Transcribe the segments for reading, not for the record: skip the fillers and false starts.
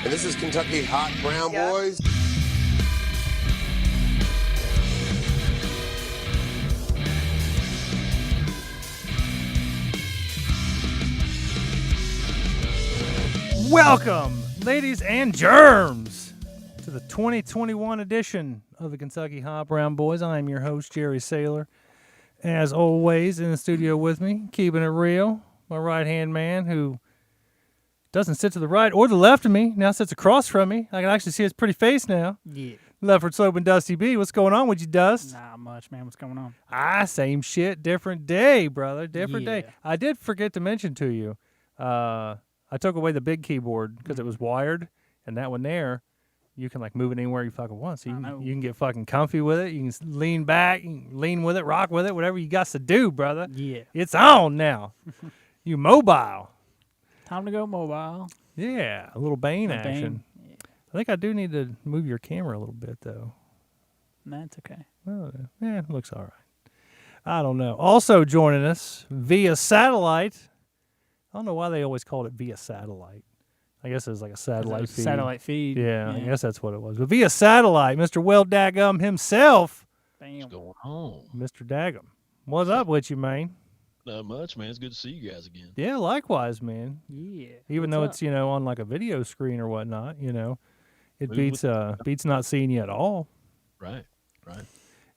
And this is Kentucky Hot Brown Boys. Welcome, ladies and germs, to the 2021 edition of the Kentucky Hot Brown Boys. I am your host, Jerry Saylor. As always, in the studio with me, keeping it real, my right-hand man who doesn't sit to the right or the left of me, now sits across from me. I can actually see his pretty face now. Yeah. Lefford Slope and Dusty B. What's going on with you, Dust? Not much, man. What's going on? Same shit, different day, brother. Different day. Yeah. I did forget to mention to you, I took away the big keyboard because it was wired, and that one there, you can like move it anywhere you fucking want. So you can get fucking comfy with it. You can lean back, you can lean with it, rock with it, whatever you got to do, brother. Yeah. It's on now. You mobile. Time to go mobile. Yeah, a little Bane action. Yeah. I think I do need to move your camera a little bit, though. That's okay. Well, yeah, it looks all right. I don't know. Also joining us via satellite. I don't know why they always called it via satellite. I guess it was like a satellite feed. Satellite feed. Yeah, I guess that's what it was. But via satellite, Mr. Will Daggum himself. Bam. What's going on? Mr. Daggum. What's up with you, man? Not much, man. It's good to see you guys again. Yeah, likewise, man. Yeah. Even though it's, on like a video screen or whatnot, it beats not seeing you at all. Right.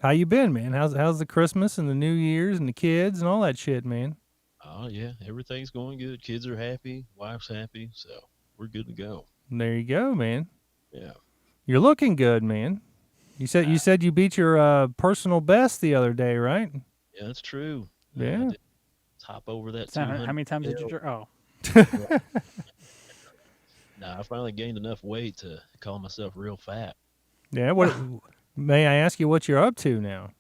How you been, man? How's the Christmas and the New Year's and the kids and all that shit, man? Oh, yeah. Everything's going good. Kids are happy. Wife's happy. So we're good to go. There you go, man. Yeah. You're looking good, man. You said you beat your personal best the other day, right? Yeah, that's true. Yeah. I did hop over that. So how many times did you drink? Oh. Nah, I finally gained enough weight to call myself real fat. Yeah. What? May I ask you what you're up to now?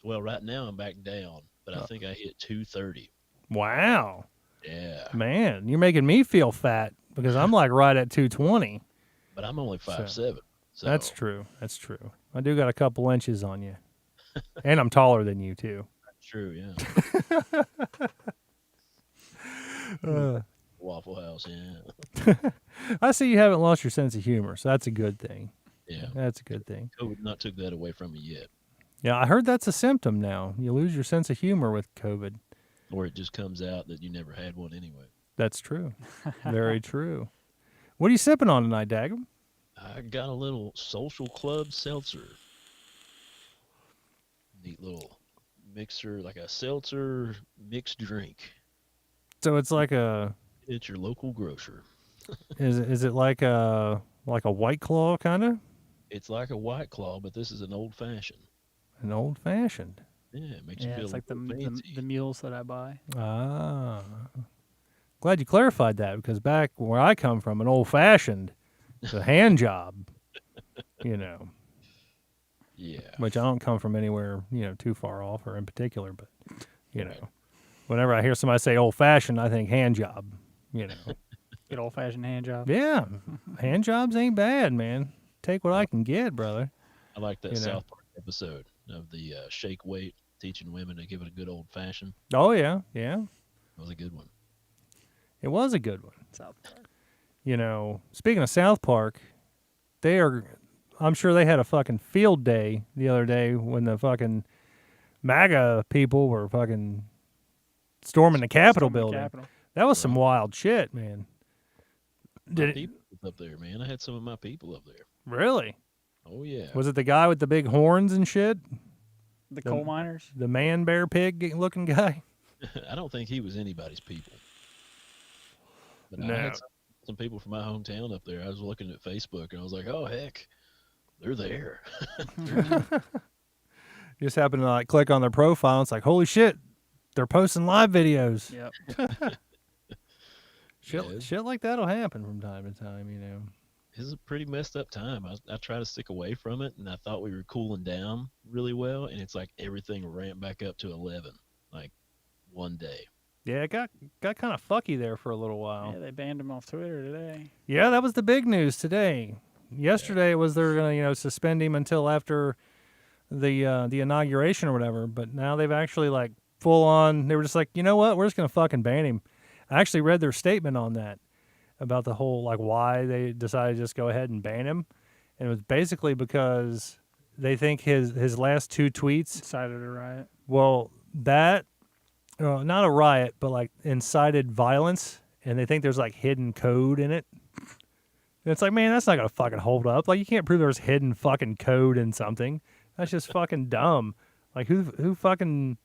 Well, right now I'm back down, but I think I hit 230. Wow. Yeah. Man, you're making me feel fat because I'm like right at 220. But I'm only 5'7". So That's true. That's true. I do got a couple inches on you. And I'm taller than you, too. true, yeah. Waffle House, yeah. I see you haven't lost your sense of humor, so that's a good thing. Yeah. That's a good thing. COVID not took that away from me yet. Yeah, I heard that's a symptom now. You lose your sense of humor with COVID. Or it just comes out that you never had one anyway. That's true. Very true. What are you sipping on tonight, Daggum? I got a little Social Club seltzer. Neat little mixer, like a seltzer mixed drink. So it's like It's your local grocer. is it like a White Claw kind of? It's like a White Claw, but this is an old fashioned. An old fashioned. Yeah, it makes you Yeah, feel it's like the mules that I buy. Ah. Glad you clarified that because back where I come from, an old fashioned is a hand job. Yeah. Which I don't come from anywhere, too far off or in particular, but whenever I hear somebody say old fashioned, I think hand job, Good old fashioned hand job. Yeah. Hand jobs ain't bad, man. Take what I can get, brother. I like that South Park episode of the shake weight, teaching women to give it a good old fashioned. Oh, yeah. Yeah. That was a good one. It was a good one. South Park. Speaking of South Park, I'm sure they had a fucking field day the other day when the fucking MAGA people were fucking storming the Capitol building. That was some wild shit, man. My people up there, man. I had some of my people up there. Really? Oh, yeah. Was it the guy with the big horns and shit? The coal miners? The man bear pig looking guy? I don't think he was anybody's people. But No. I had some people from my hometown up there. I was looking at Facebook, and I was like, oh, heck, they're there. Just happened to click on their profile. And it's like, holy shit, they're posting live videos. Yep. Shit like that'll happen from time to time, It's a pretty messed up time. I try to stick away from it, and I thought we were cooling down really well, and it's like everything ramped back up to 11, like one day. Yeah, it got kind of fucky there for a little while. Yeah, they banned him off Twitter today. Yeah, that was the big news today. Yesterday was they're going to suspend him until after the inauguration or whatever, but now they've actually full on. They were just like, you know what, we're just going to fucking ban him. I actually read their statement on that. about the whole like why they decided to just go ahead and ban him, and it was basically because they think his last 2 tweets Incited a riot. well that not a riot but like incited violence, and they think there's like hidden code in it. And it's like, man, that's not gonna fucking hold up. Like you can't prove there's hidden fucking code in something. That's just fucking dumb. Like who's gonna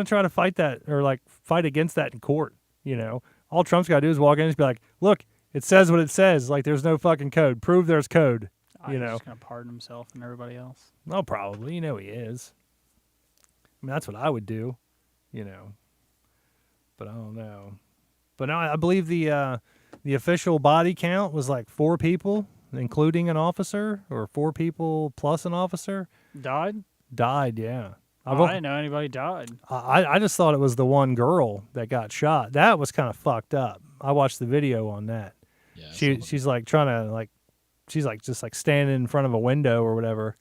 try to fight that or like fight against that in court? You know, all Trump's got to do is walk in and just be like, look, it says what it says. Like there's no fucking code. Prove there's code. You He's know, just gonna pardon himself and everybody else. well, probably. You know, he is. I mean, that's what I would do. You know, but I don't know. But no, I believe the official body count was like 4 people, including an officer, or 4 people plus an officer. Died? Died, yeah. I didn't know anybody died. I just thought it was the one girl that got shot. That was kind of fucked up. I watched the video on that. Yeah, She's like trying to like, she's like just like standing in front of a window or whatever,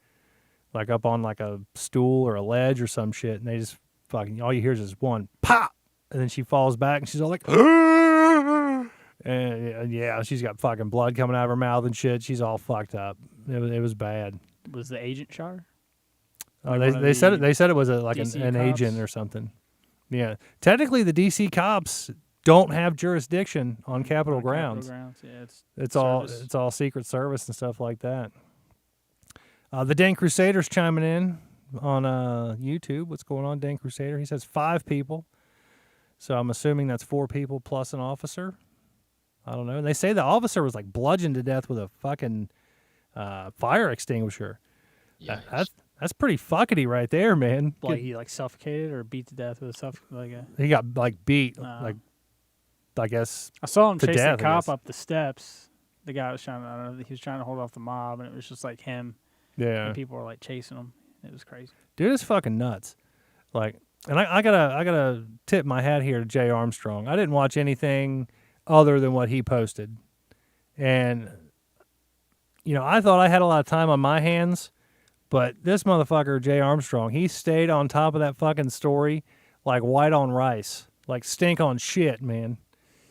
like up on like a stool or a ledge or some shit, and they just fucking, all you hear is this one pop, and then she falls back and she's all like, and yeah, she's got fucking blood coming out of her mouth and shit. She's all fucked up. It was bad. Was the agent shot her? They said it. They said it was an DC agent cops? or something. Yeah, technically the DC cops don't have jurisdiction on Capitol On grounds. Yeah, It's service. all Secret Service and stuff like that. The Dan Crusader's chiming in on YouTube. What's going on, Dan Crusader? He says 5 people. So I'm assuming that's 4 people plus an officer. I don't know. And they say the officer was like bludgeoned to death with a fucking fire extinguisher. yeah, That's pretty fuckety right there, man. Like he like suffocated or beat to death with a He got like beat, Uh, like I guess. I saw him To chase death, the I cop guess. up the steps. The guy was trying to, I don't know, he was trying to hold off the mob, and it was just like him. Yeah, And people were like chasing him. It was crazy. dude, it's fucking nuts. Like, and I gotta tip my hat here to Jay Armstrong. I didn't watch anything other than what he posted, and you know, I thought I had a lot of time on my hands, but this motherfucker, Jay Armstrong, he stayed on top of that fucking story like white on rice, like stink on shit, man.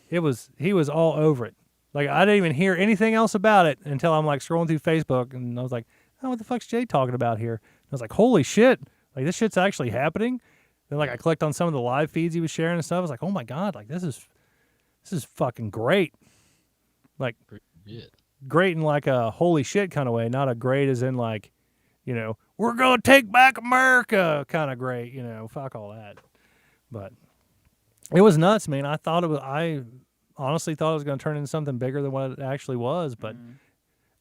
He was all over it. Like I didn't even hear anything else about it until I'm like scrolling through Facebook, and I was like, oh, what the fuck's Jay talking about here? And I was like, holy shit, like this shit's actually happening. Then like I clicked on some of the live feeds he was sharing and stuff. I was like, oh my god, like this is fucking great. Like pretty good. great in like a holy shit kind of way, not a great as in like, you know, we're gonna take back America kind of great, you know, fuck all that. But it was nuts, man. I honestly thought it was gonna turn into something bigger than what it actually was, but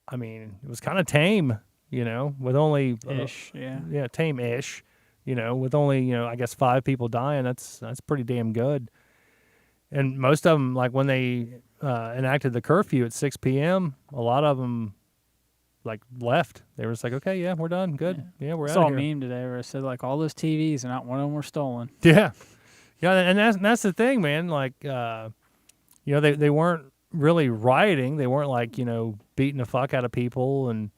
I mean, it was kind of tame, you know, with only Ish, yeah. yeah, tame-ish, you know, with only, you know, I guess 5 people dying. That's pretty damn good. And most of them, like when they enacted the curfew at 6 p.m., a lot of them like left. They were just like, okay, yeah, we're done, good, yeah, we're I out saw of a here. meme today where it said like all those TVs and not one of them were stolen. Yeah, yeah, and that's the thing, man. Like, you know, they weren't really rioting. They weren't like, you know, beating the fuck out of people and,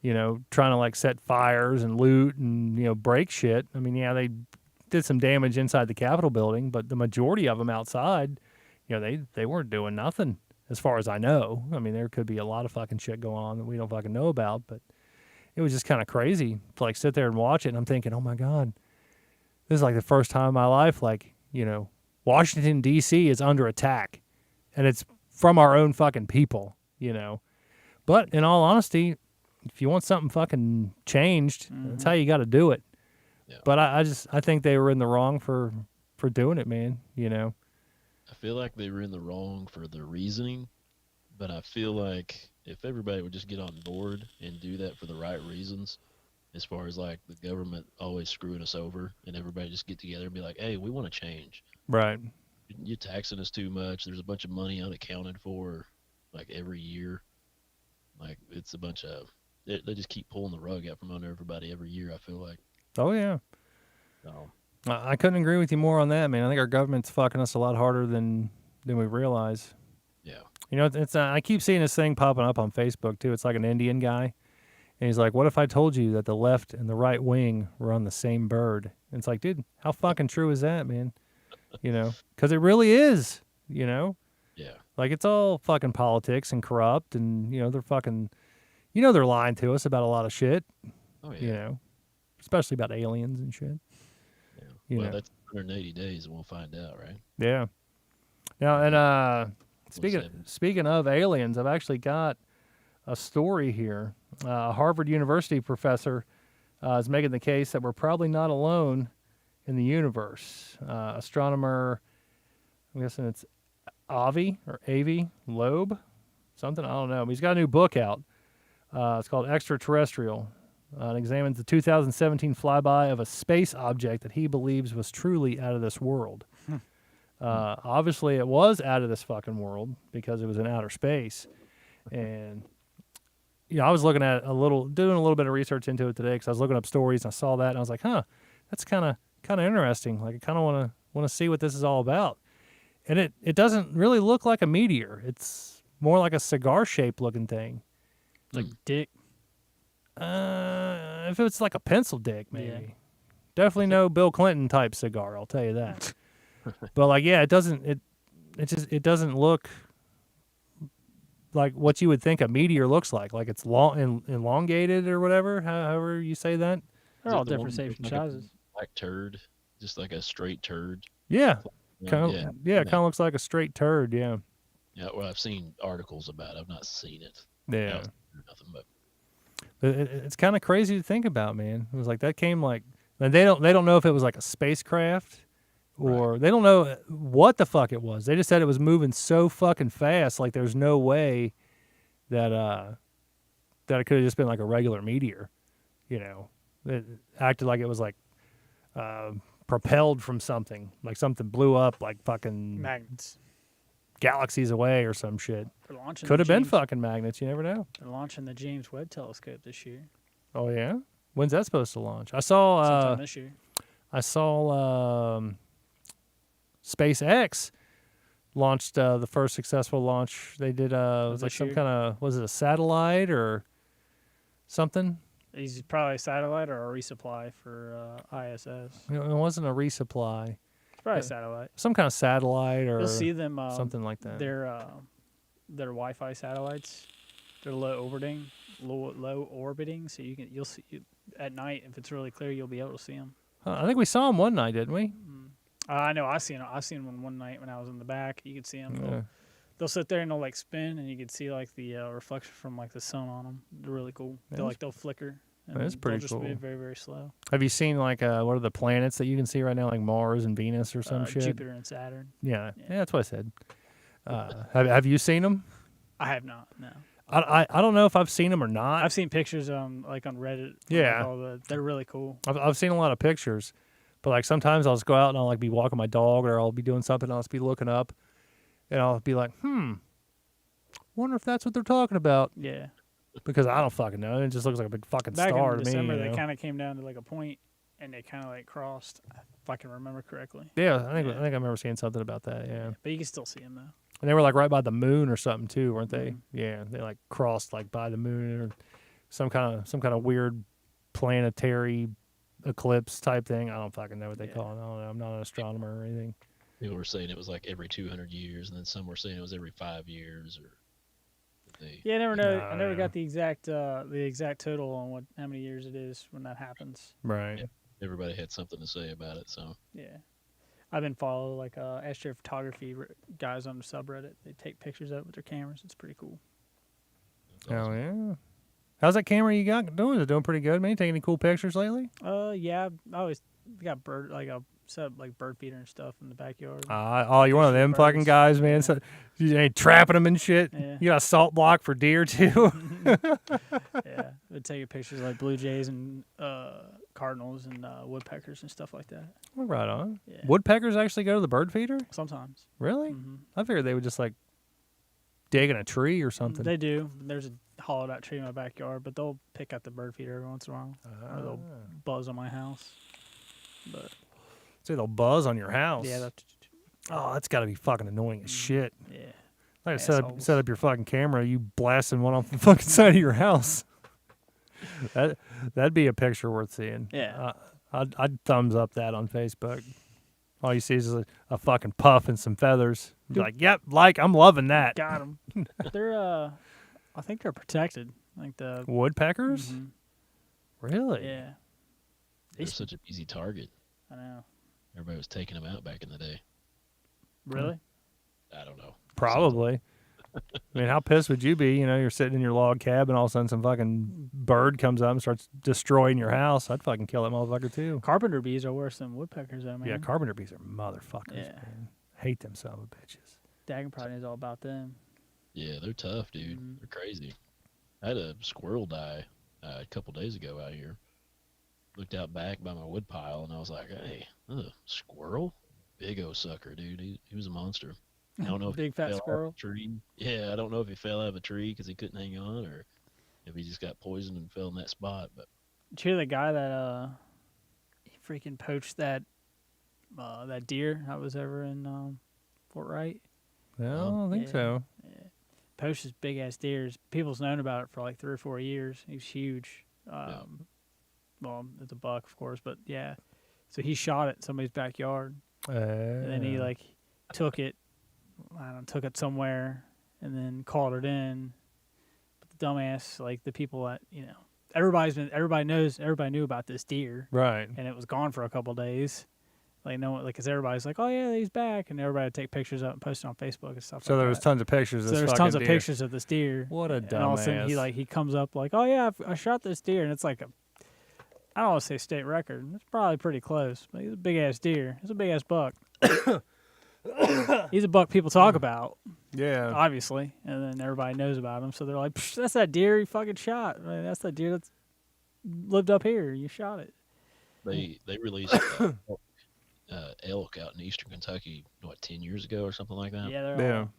you know, trying to like set fires and loot and, you know, break shit. I mean, yeah, they did some damage inside the Capitol building, but the majority of them outside, you know, they weren't doing nothing as far as I know. I mean, there could be a lot of fucking shit going on that we don't fucking know about, but it was just kind of crazy to like sit there and watch it. And I'm thinking, oh my God, this is like the first time in my life, like, you know, Washington, D.C. is under attack, and it's from our own fucking people, you know. But in all honesty, if you want something fucking changed, that's how you got to do it. Yeah. But I think they were in the wrong for doing it, man, you know. I feel like they were in the wrong for the reasoning, but I feel like if everybody would just get on board and do that for the right reasons, as far as like the government always screwing us over, and everybody just get together and be like, hey, we want to change. Right. You're taxing us too much. There's a bunch of money unaccounted for, like every year. Like it's a bunch of they just keep pulling the rug out from under everybody every year. I feel like. Oh, yeah. So, I couldn't agree with you more on that, man. I think our government's fucking us a lot harder than we realize. yeah. You know, it's I keep seeing this thing popping up on Facebook, too. It's like an Indian guy. And he's like, what if I told you that the left and the right wing were on the same bird? And it's like, dude, how fucking true is that, man? You know, because it really is, you know? Yeah. Like, it's all fucking politics and corrupt, and, they're fucking, they're lying to us about a lot of shit, Oh yeah. Especially about aliens and shit. Yeah. Well, that's 180 days, and we'll find out, right? Yeah. Now, and We'll speaking of aliens, I've actually got a story here. A Harvard University professor is making the case that we're probably not alone in the universe. Astronomer, I'm guessing it's Avi Loeb, something, I don't know. But he's got a new book out. It's called Extraterrestrial. It examines the 2017 flyby of a space object that he believes was truly out of this world. Obviously, it was out of this fucking world because it was in outer space. And, I was looking at doing a little bit of research into it today because I was looking up stories and I saw that and I was like, that's kind of interesting. Like, I kind of want to see what this is all about. And it doesn't really look like a meteor. It's more like a cigar-shaped looking thing. Like dick. If it's like a pencil dick, maybe. Yeah. Definitely no Bill Clinton type cigar, I'll tell you that. But like, yeah, it doesn't look like what you would think a meteor looks like. Like, it's elongated or whatever, however you say that. They're all different shapes and sizes. Black turd, just like a straight turd. Yeah. It Yeah, kind of looks like a straight turd, yeah. Yeah, well, I've seen articles about it. I've not seen it. Yeah. Nothing but. It's kind of crazy to think about, man. It was like that came like, and they don't know if it was like a spacecraft or they don't know what the fuck it was. They just said it was moving so fucking fast, like there's no way that it could have just been like a regular meteor. It acted like it was like propelled from something, like something blew up like fucking Magnets. galaxies away or some shit. They're launching Could the have been James- fucking magnets. You never know. They're launching the James Webb Telescope this year. Oh yeah, when's that supposed to launch? I saw. Sometime this year. I saw SpaceX launched the first successful launch. They did. It was like this some year? kind of, was it a satellite or something? He's probably a satellite or a resupply for ISS. It wasn't a resupply. It's probably a satellite. Some kind of satellite or You'll see them. something like that. They're Wi-Fi satellites. They're low orbiting, so you'll see at night if it's really clear, you'll be able to see them. I think we saw them one night, didn't we? I know. I seen one night when I was in the back. You could see them. Yeah. They'll sit there and they'll like spin, and you can see like the reflection from like the sun on them. They're really cool. They'll flicker. And That's pretty they'll just cool. move very, very slow. Have you seen like what are the planets that you can see right now, like Mars and Venus or some shit? Jupiter and Saturn. Yeah, that's what I said. Have you seen them? I have not. No. I don't know if I've seen them or not. I've seen pictures like on Reddit. Yeah. They're really cool. I've seen a lot of pictures, but like sometimes I'll just go out and I'll like be walking my dog or I'll be doing something and I'll just be looking up and I'll be like, wonder if that's what they're talking about. Yeah. Because I don't fucking know. It just looks like a big fucking Back star in to December, me. they kind of came down to like a point, and they kind of like crossed. If I can remember correctly. Yeah, I think I remember seeing something about that. Yeah, But you can still see them though. and they were like right by the moon or something too, weren't they? Mhm. Yeah, they like crossed like by the moon or some kind of weird planetary eclipse type thing. I don't fucking know what they call it. I don't know. I'm not an astronomer or anything. People were saying it was like every 200 years, and then some were saying it was every 5 years. Yeah, I never know. No, I never yeah. got the exact total on how many years it is when that happens. Right. Yeah. Everybody had something to say about it, so Yeah, I've been following like astrophotography guys on the subreddit. They take pictures of it with their cameras. It's pretty cool. that's awesome. Yeah. How's that camera you got doing? Is it doing pretty good, man? You taking any cool pictures lately? Yeah, I always got set up like bird feeder and stuff in the backyard. You're one of them Birds. fucking guys, man. Yeah. So you ain't trapping them and shit. Yeah. You got a salt block for deer too. Yeah, they're taking pictures of, like blue jays and cardinals and woodpeckers and stuff like that. Well, right on. Yeah. Woodpeckers actually go to the bird feeder? Sometimes. Really? Hmm. I figured they would just like dig in a tree or something. They do. There's a hollowed out tree in my backyard, but they'll pick out the bird feeder every once in a while. Or they'll buzz on my house. But Say they'll buzz on your house. yeah, That's got to be fucking annoying as shit. yeah. Like Assholes. set up your fucking camera, you blasting one off the fucking side of your house. That'd be a picture worth seeing. Yeah. I'd thumbs up that on Facebook. All you see is a fucking puff and some feathers. You're like, yep, I'm loving that. Got them. They're I think they're protected. Like the Woodpeckers? Mhm. Really? Yeah. They're such an easy target. I know. Everybody was taking them out back in the day. Really? I don't know. Probably. I mean, how pissed would you be? You know, you're sitting in your log cabin, all of a sudden some fucking bird comes up and starts destroying your house. I'd fucking kill that motherfucker too. Carpenter bees are worse than woodpeckers, though, man. Yeah, carpenter bees are motherfuckers, Yeah. man. Hate them son of a bitches. Dagon probably knows all about them. Yeah, they're tough, dude. Mhm. They're crazy. I had a squirrel die a couple days ago out here. Looked out back by my wood pile, and I was like, hey, squirrel? Big old sucker, dude. He was a monster. I don't know if Big he fat fell squirrel. Out of a tree. Yeah, I don't know if he fell out of a tree because he couldn't hang on, or if he just got poisoned and fell in that spot. But Did you hear the guy that he freaking poached that deer that was over in Fort Wright? Well, I don't think Yeah. so. Poached this big ass deers. People's known about it for like 3 or 4 years. He's huge. Well, it's a buck, of course, but yeah. So he shot it in somebody's backyard, and then he like took it somewhere, and then called it in. But the dumbass, like the people that everybody knew about this deer, Right. and it was gone for a couple days. Like no one, like, cause everybody's like, oh yeah, he's back, and everybody would take pictures up and post it on Facebook and stuff. So like there was that. tons of pictures of So this there's fucking tons of deer. pictures of this deer. What a And all of a sudden dumbass. he comes up like, oh yeah, I shot this deer, and it's like I don't want to say state record. It's probably pretty close, but he's a big ass deer. He's a big ass buck. He's a buck people talk about, Yeah. obviously, and then everybody knows about him. So they're like, "Psh, that's that deer you fucking shot. I mean, that's that deer that's lived up here. You shot it." they released elk out in eastern Kentucky, 10 years ago or something like that? Yeah, they're Yeah. all,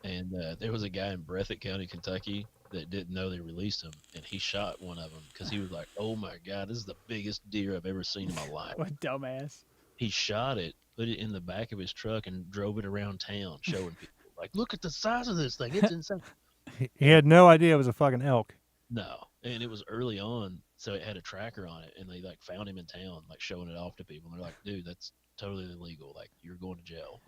And there was a guy in Breathitt County, Kentucky, that didn't know they released him, and he shot one of them because he was like, "Oh my god, this is the biggest deer I've ever seen in my life." what dumbass. He shot it, put it in the back of his truck, and drove it around town, showing people, like, "Look at the size of this thing. It's insane." He had no idea it was a fucking elk. No, and it was early on, so it had a tracker on it, and they like found him in town, like showing it off to people. And they're like, "Dude, that's totally illegal. Like, you're going to jail."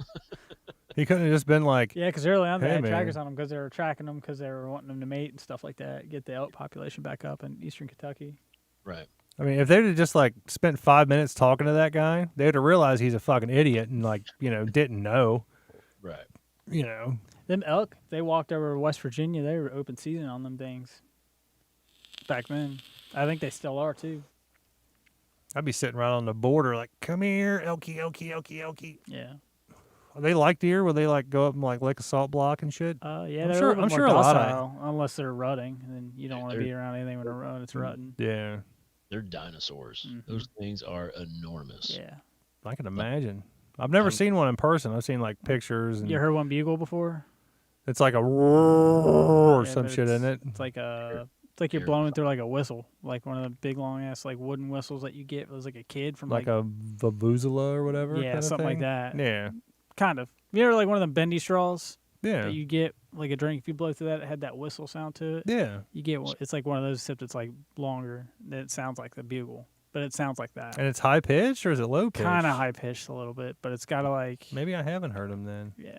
He couldn't have just been like, Yeah, because early on they Hey, had man. trackers on them because they were tracking them because they were wanting them to mate and stuff like that. Get the elk population back up in eastern Kentucky. Right. I mean, if they'd have just like spent 5 minutes talking to that guy, they'd have realized he's a fucking idiot and like, didn't know, Right. Them elk, they walked over to West Virginia. They were open season on them things back then. I think they still are too. I'd be sitting right on the border like, come here, elky, elky, elky, elky. Yeah. Are they like deer? Will they like go up and like lick a salt block and shit? Yeah, I'm they're sure- a little I'm bit sure more a lot of- docile, unless they're rutting, and then you don't want to they're- be around anything when it's rutting. Yeah, They're dinosaurs. Mhm. Those things are enormous. Yeah. I can imagine. I've never seen one in person. I've seen like pictures and You heard one bugle before? it's like a roar or Yeah, some but shit, isn't it? It's like you're blowing through like a whistle, like one of the big long ass like wooden whistles that you get as like a kid from Like a vuvuzela or whatever. yeah, kinda something like thing? that. Yeah, Kind of. You ever like one of them bendy straws yeah, that you get like a drink? If you blow through that, it had that whistle sound to it. yeah. You get one. It's like one of those, except it's like longer. That it sounds like the bugle, but it sounds like that. And it's high pitched or is it low pitched? Kind of high pitched a little bit, but it's got to like Maybe I haven't heard them then. yeah.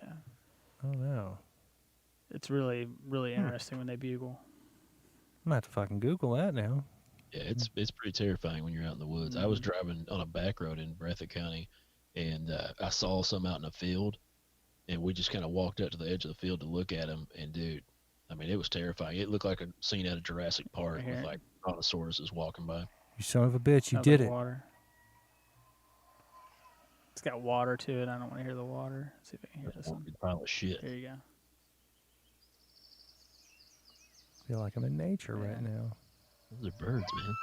I don't know. It's really really interesting when they bugle. I'm gonna have to fucking Google that now. Yeah, it's pretty terrifying when you're out in the woods. I was driving on a back road in Breathitt County, and I saw some out in a field, and we just kind of walked up to the edge of the field to look at them. And dude, I mean, it was terrifying. It looked like a scene out of Jurassic Park hear with it. like brontosauruses walking by. You son of a bitch, you Sounds did like it. Water. It's got water to it. I don't want to hear the water. Let's see if I can hear this one. Big pile of shit. There you go. I feel like I'm in nature right Yeah. now. Those are birds, man.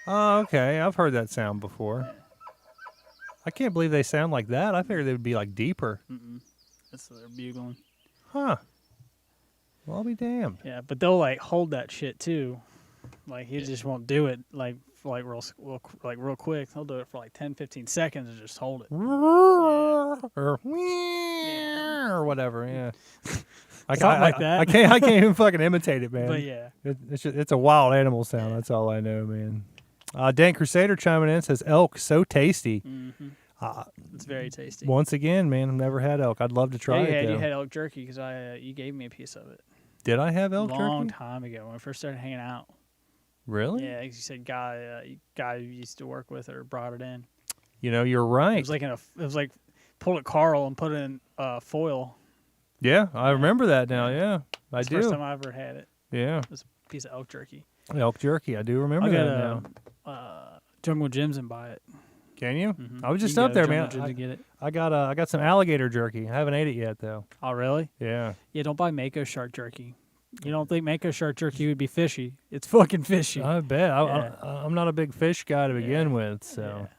Oh, okay. I've heard that sound before. I can't believe they sound like that. I figured they would be like deeper. That's they're bugling. Huh. Well, I'll be damned. Yeah, but they'll like hold that shit too. Like he just won't do it like real quick. He'll do it for like 10, 15 seconds and just hold it. Or or whatever, yeah. Something like that. I can't even fucking imitate it, man. But yeah. It's a wild animal sound. That's all I know, man. Dan Crusader chiming in says elk so tasty. It's very tasty. Once again, man, I've never had elk. I'd love to try it. You had elk jerky because you gave me a piece of it. Did I have elk jerky? Long time ago when we first started hanging out. Really? Yeah, you said guy you used to work with or brought it in. You know, you're right. It was like pulled a Carl and put it in foil. Yeah, I remember that now. Yeah, I do. First time I ever had it. Yeah, It was a piece of elk jerky. elk jerky. I do remember that now. Jungle Gyms and buy it. Can you? Mm-hmm. I was just You can up go to there, man. Jungle Gyms and get it. I got some alligator jerky. I haven't ate it yet though. Oh, really? Yeah. Yeah, don't buy Mako shark jerky. You don't think Mako shark jerky would be fishy? It's fucking fishy. I bet. Yeah. I'm not a big fish guy to begin with, so,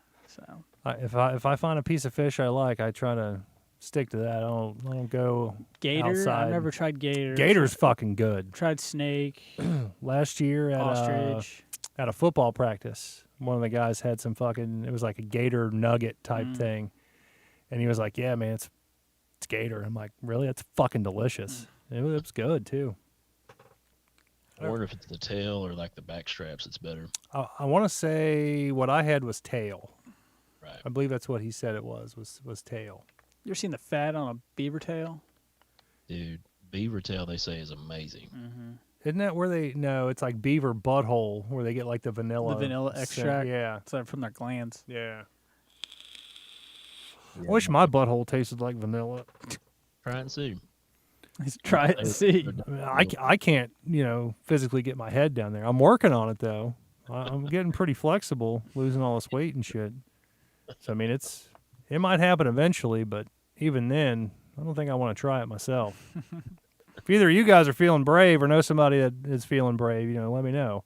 if I find a piece of fish I like, I try to stick to that. I don't go Gator. outside. I've never tried gator. Gator's fucking good. Tried snake, Last year ostrich. at a football practice, one of the guys had some fucking. It was like a gator nugget type thing, and he was like, "Yeah, man, it's gator." I'm like, "Really? That's fucking delicious." It was good too. I wonder if it's the tail or like the back straps that's better. I want to say what I had was tail. Right. I believe that's what he said it was tail. You ever seen the fat on a beaver tail? Dude, beaver tail they say is amazing. Mm-hmm. Isn't that where they? No, it's like beaver butthole where they get like the vanilla. The vanilla extract. Yeah. It's from their glands. Yeah. Yeah, I wish my butthole tasted like vanilla. Try and see. Try it and see. I mean, I can't, physically get my head down there. I'm working on it, though. I'm getting pretty flexible, losing all this weight and shit. So, I mean, it might happen eventually, but even then, I don't think I want to try it myself. If either of you guys are feeling brave or know somebody that is feeling brave, let me know.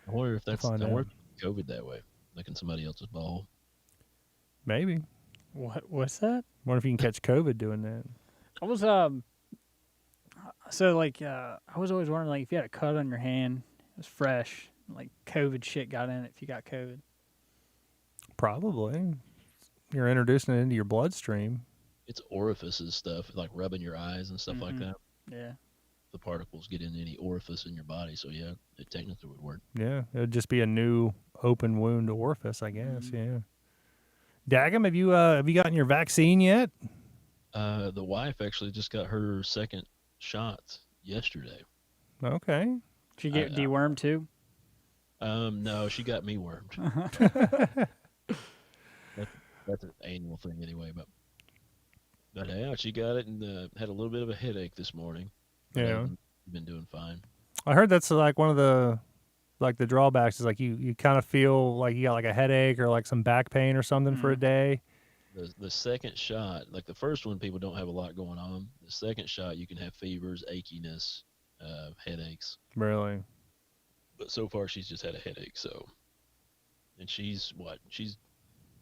I wonder if that's Find out. COVID that way, licking somebody else's ball. Maybe. What's that? Wonder if you can catch COVID doing that. I was I was always wondering if you had a cut on your hand, it was fresh, like COVID shit got in it if you got COVID. Probably. You're introducing it into your bloodstream. It's orifices stuff, like rubbing your eyes and stuff like that. Yeah. The particles get in any orifice in your body, so yeah, it technically would work. Yeah, it would just be a new open wound orifice, I guess. Yeah. Daggum, have you gotten your vaccine yet? The wife actually just got her second shot yesterday. Okay. Did you get dewormed too? No, she got me wormed. That's an annual thing anyway, but yeah, she got it and had a little bit of a headache this morning. Yeah. Been doing fine. I heard that's like one of the drawbacks is like you kind of feel like you got like a headache or like some back pain or something for a day. The second shot, like the first one, people don't have a lot going on. The second shot, you can have fevers, achiness, headaches. Really? But so far, she's just had a headache. So, and she's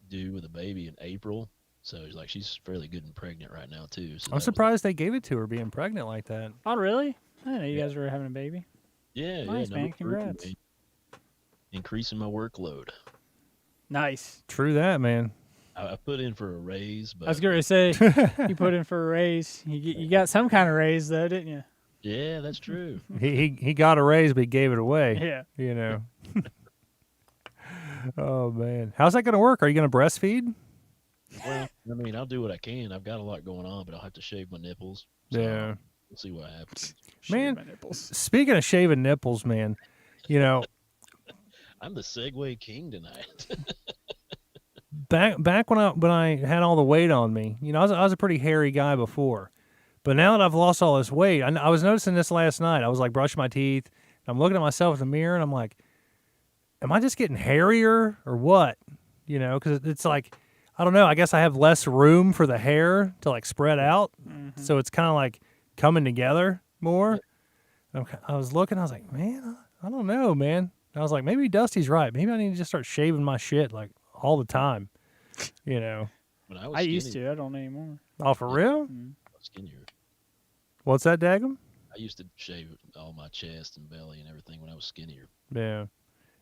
due with a baby in April. So she's fairly good and pregnant right now too. So I'm surprised they gave it to her being pregnant like that. Oh, really? I didn't know you guys were having a baby. Yeah, Nice, yeah. man. Congrats. Increasing my workload. Nice. True that, man. I put in for a raise, but I was going to say, you put in for a raise. You got some kind of raise, though, didn't you? yeah, that's true. He got a raise, but he gave it away. Yeah. Oh man, how's that gonna work? Are you gonna breastfeed? Well, I mean, I'll do what I can. I've got a lot going on, but I'll have to shave my nipples. So Yeah. We'll see what happens. Man, Shave my nipples. Speaking of shaving nipples, man, I'm the Segway king tonight. back when I had all the weight on me, I was a pretty hairy guy before, but now that I've lost all this weight, I was noticing this last night. I was like brushing my teeth, and I'm looking at myself in the mirror, and I'm like, am I just getting hairier or what? Because it's like, I don't know. I guess I have less room for the hair to like spread out, so it's kind of like coming together more. I was looking, I was like, man, I don't know, man. I was like, maybe Dusty's right. Maybe I need to just start shaving my shit like all the time, When I was I skinny, used to. I don't anymore. Oh, for real? I was skinnier. What's that, Daggum? I used to shave all my chest and belly and everything when I was skinnier. Yeah.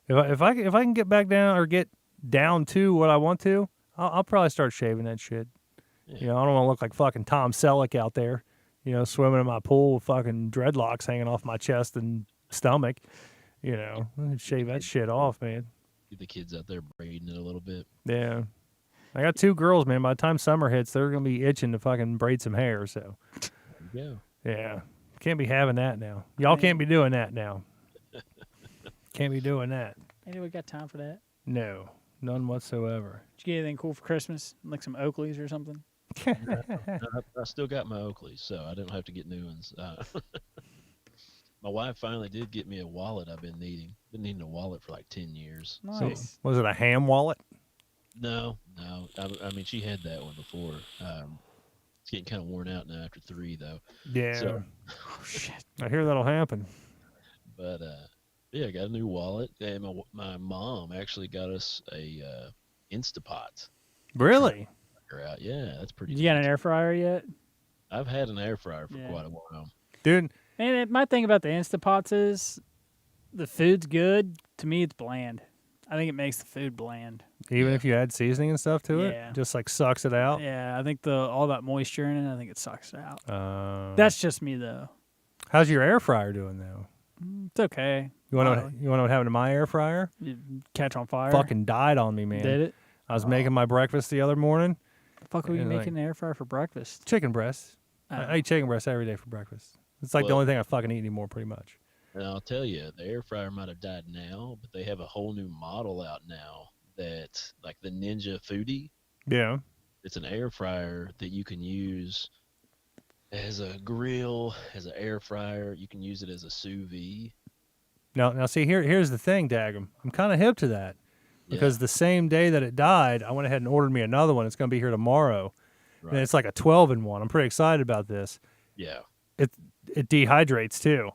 If I can get back down or get down to what I want to, I'll probably start shaving that shit. Yeah. I don't want to look like fucking Tom Selleck out there, swimming in my pool with fucking dreadlocks hanging off my chest and stomach. Shave that shit off, man. Get the kids out there braiding it a little bit. Yeah. I got 2 girls, man. By the time summer hits, they're gonna be itching to fucking braid some hair. So, Yeah. yeah, can't be having that now. Y'all can't be doing that now. Can't be doing that. Anybody got time for that? No, none whatsoever. Did you get anything cool for Christmas? Like some Oakleys or something? I still got my Oakleys, so I didn't have to get new ones. My wife finally did get me a wallet I've been needing. Been needing a wallet for like 10 years. Nice. So, was it a ham wallet? No. I mean, she had that one before. It's getting kind of worn out now after 3, though. Yeah. So, Oh, shit. I hear that'll happen. but yeah, I got a new wallet, and my mom actually got us a Instapot. Really? Out. Yeah, that's pretty. You got an air fryer yet? I've had an air fryer for quite a while. Dude. And my thing about the Instapots is the food's good. To me, it's bland. I think it makes the food bland. Even if you add seasoning and stuff to Yeah. it? Just like sucks it out? Yeah, I think all that moisture in it, I think it sucks it out. That's That's just me, though. How's your air fryer doing, though? It's okay. You want to know what happened to my air fryer? You catch on fire? Fucking died on me, man. Did it? I was making my breakfast the other morning. The fuck were you And, making an air fryer for breakfast? Chicken breast. Oh. I eat chicken breast every day for breakfast. It's like the only thing I fucking eat anymore, pretty much. And I'll tell you, the air fryer might have died now, but they have a whole new model out now that, like the Ninja Foodie. Yeah. It's an air fryer that you can use as a grill, as an air fryer. You can use it as a sous vide. Now see, here's the thing, Daggum. I'm kind of hip to that because the same day that it died, I went ahead and ordered me another one. It's going to be here tomorrow. Right. And it's like a 12-in-1. I'm pretty excited about this. Yeah. It dehydrates, too.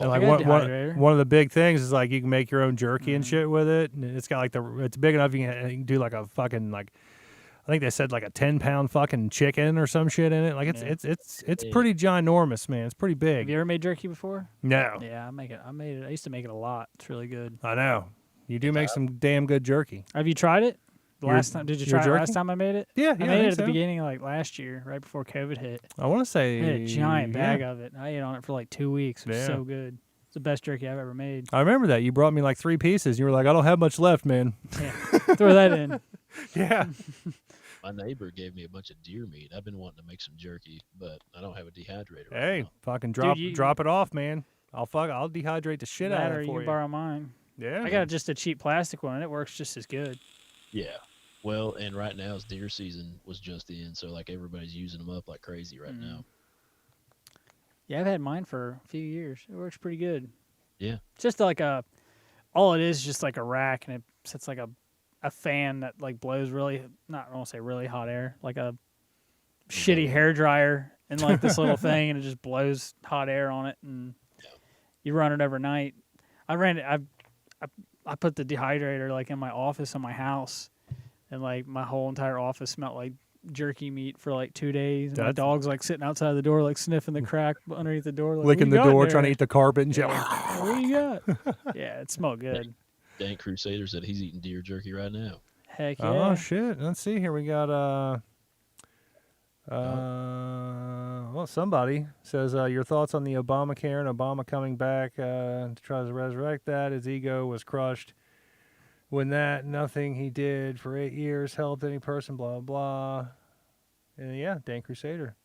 And like I got a dehydrator. one of the big things is like you can make your own jerky and shit with it. And it's got like it's big enough you can do like a fucking like, I think they said like a 10-pound fucking chicken or some shit in it. Like it's pretty ginormous, man. It's pretty big. Have you ever made jerky before? No. Yeah, I make it. I made it. I used to make it a lot. It's really good. I know. You do make some damn good jerky. Have you tried it? Last time? Did you try it jerky? last time I made it? Yeah, I I made it think at the so. beginning of like last year, right before COVID hit. I want to say I had a giant bag yeah. of it. I ate on it for like 2 weeks. It was Yeah. so good. It's the best jerky I've ever made. I remember that. You brought me like 3 pieces. You were like, I don't have much left, man. Yeah. Throw that in. Yeah. My neighbor gave me a bunch of deer meat. I've been wanting to make some jerky, but I don't have a dehydrator. Hey, right now. fucking drop you- drop it off, man. I'll dehydrate the shit out That of or it you for can you. borrow mine. Yeah. I got just a cheap plastic one, and it works just as good. Yeah. Well, and right now it's deer season was just in, so like everybody's using them up like crazy right now. Yeah, I've had mine for a few years. It works pretty good. Yeah. It's just like all it is just like a rack, and it sits like a fan that like blows really, I won't say really hot air, like a shitty hair dryer and like this little thing, and it just blows hot air on it, and you run it overnight. I ran it. I put the dehydrator like in my office in my house, and like my whole entire office smelled like jerky meat for like 2 days. And my That's- dog's like sitting outside the door, like sniffing the crack underneath the door, like, Licking "What the you got door, there?" trying to eat the carpet and shit. Yeah. What do you got? Yeah, it smelled good. Dank Crusader said he's eating deer jerky right now. Heck yeah. Oh shit! Let's see here. We got well, somebody says your thoughts on the Obamacare and Obama coming back to try to resurrect that. His ego was crushed when nothing he did for 8 years helped any person. Blah blah. And yeah, Dan Crusader.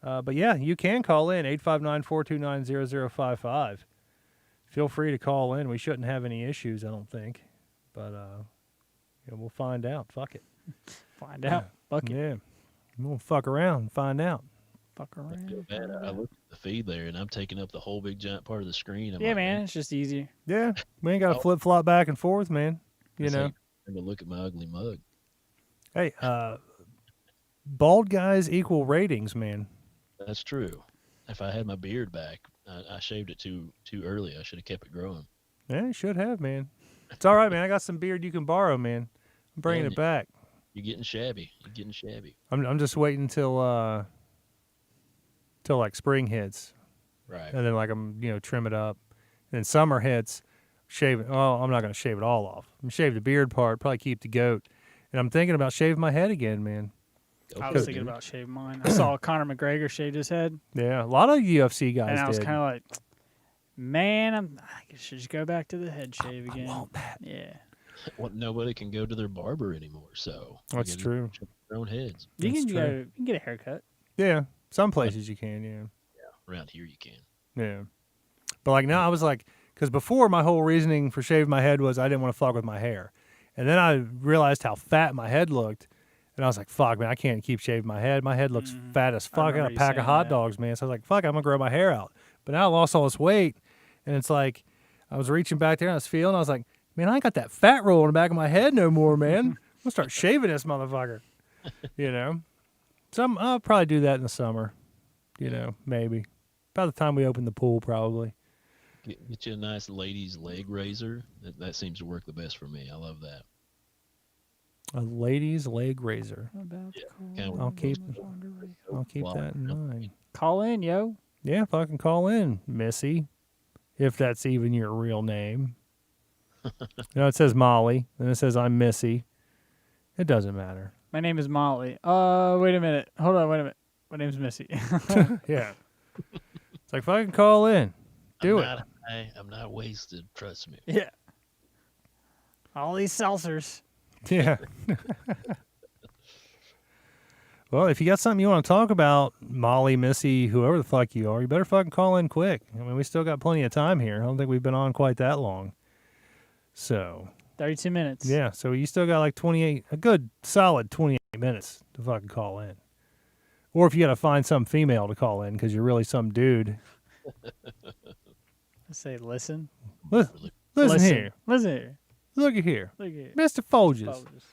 But yeah, you can call in 859-429-0055. Feel free to call in. We shouldn't have any issues, I don't think. But we'll find out. Fuck it. Find out. Fuck it. Yeah. We'll fuck around and find out. Fuck I around. feel bad. I looked at the feed there, and I'm taking up the whole big giant part of the screen. I'm Yeah, like, man, it's just easier. Yeah. We ain't got to flip flop back and forth, man. You this know. ain't time to look at my ugly mug. Hey, bald guys equal ratings, man. That's true. If I had my beard back, I shaved it too early. I should have kept it growing. Yeah, you should have, man. It's all right, man. I got some beard you can borrow, man. I'm bringing Man, it back. You're getting shabby. You're getting shabby. I'm just waiting till like spring hits, Right. and then like trim it up, and then summer hits, shave it. Oh, I'm not gonna shave it all off. I'm gonna shave the beard part, probably keep the goat, and I'm thinking about shaving my head again, man. Go I for was it, thinking dude. about shaving mine. I saw Conor McGregor shaved his head, Yeah, a lot of UFC guys and I was did. kind of like, man, I should just go back to the head shave again. want that. Yeah. Well, nobody can go to their barber anymore, so we That's gotta true. check their own heads. You That's can true. go. You can get a haircut. Yeah, some places you can. Yeah. Around here, you can. Yeah. But like now, I was like, because before my whole reasoning for shaving my head was I didn't want to fuck with my hair, and then I realized how fat my head looked, and I was like, fuck, man, I can't keep shaving my head. My head looks fat as fuck. I got remember a you pack of saying hot that. dogs, man. So I was like, fuck, I'm gonna grow my hair out. But now I lost all this weight, and it's like I was reaching back there and I was feeling. I was like, man, I ain't got that fat roll in the back of my head no more, man. I'm gonna start shaving this motherfucker. So I'll probably do that in the summer. Maybe by the time we open the pool, probably. Get you a nice ladies' leg razor. That seems to work the best for me. I love that. A lady's leg razor. About Yeah, to kinda call I'll in keep- no longer ready. I'll keep Wow. that in mind. Call in, yo. Yeah, fucking call in, Missy, if that's even your real name. It says Molly, then it says I'm Missy. It doesn't matter. My name is Molly. Wait a minute. Hold on. Wait a minute. My name's Missy. Yeah. It's like fucking call in. Do it. I'm not wasted. Trust me. yeah. All these seltzers. Yeah. Well, if you got something you want to talk about, Molly, Missy, whoever the fuck you are, you better fucking call in quick. I mean, we still got plenty of time here. I don't think we've been on quite that long. So, 32 minutes. yeah. So you still got like a good solid 28 minutes to fucking call in. Or if you got to find some female to call in because you're really some dude. I say listen. Listen here. Listen here. Look at here. Look here. Mr. Folges. Folgers.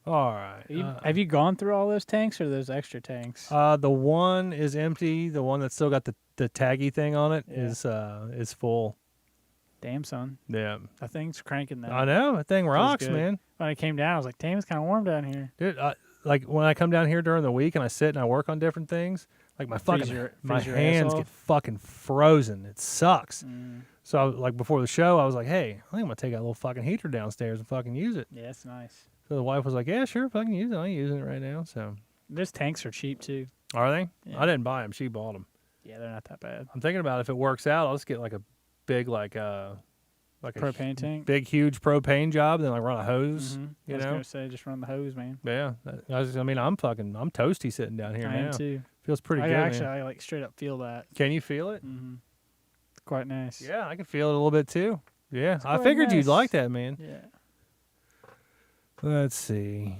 All right. Have you gone through all those tanks or those extra tanks? The one is empty. The one that's still got the taggy thing on it Yeah. is full. Damn, son. Yeah. That thing's cranking that. I know. That thing rocks, good. man. When I came down, I was like, damn, it's kind of warm down here. Dude, like when I come down here during the week and I sit and I work on different things, like my Freeze your ass hands get off? fucking frozen. It sucks. Mm. So like before the show, I was like, hey, I think I'm gonna take that little fucking heater downstairs and fucking use it. Yeah, it's nice. So the wife was like, yeah, sure, fucking use it. I'm using it right now. So Those tanks are cheap, too. are they? Yeah. I didn't buy them. She bought them. Yeah, they're not that bad. I'm thinking about if it works out, I'll just get like a big like a Propane tank? big huge propane job, then like run a hose. Mhm. You I was know? going to say, just run the hose, man. Yeah, I'm toasty sitting down here I now. am, too. Feels pretty I good. actually, Man. I like straight up feel that. Can you feel it? Mm-hmm. It's quite nice. Yeah, I can feel it a little bit too. Yeah, It's I quite figured you'd nice. like that, man. Yeah. Let's see.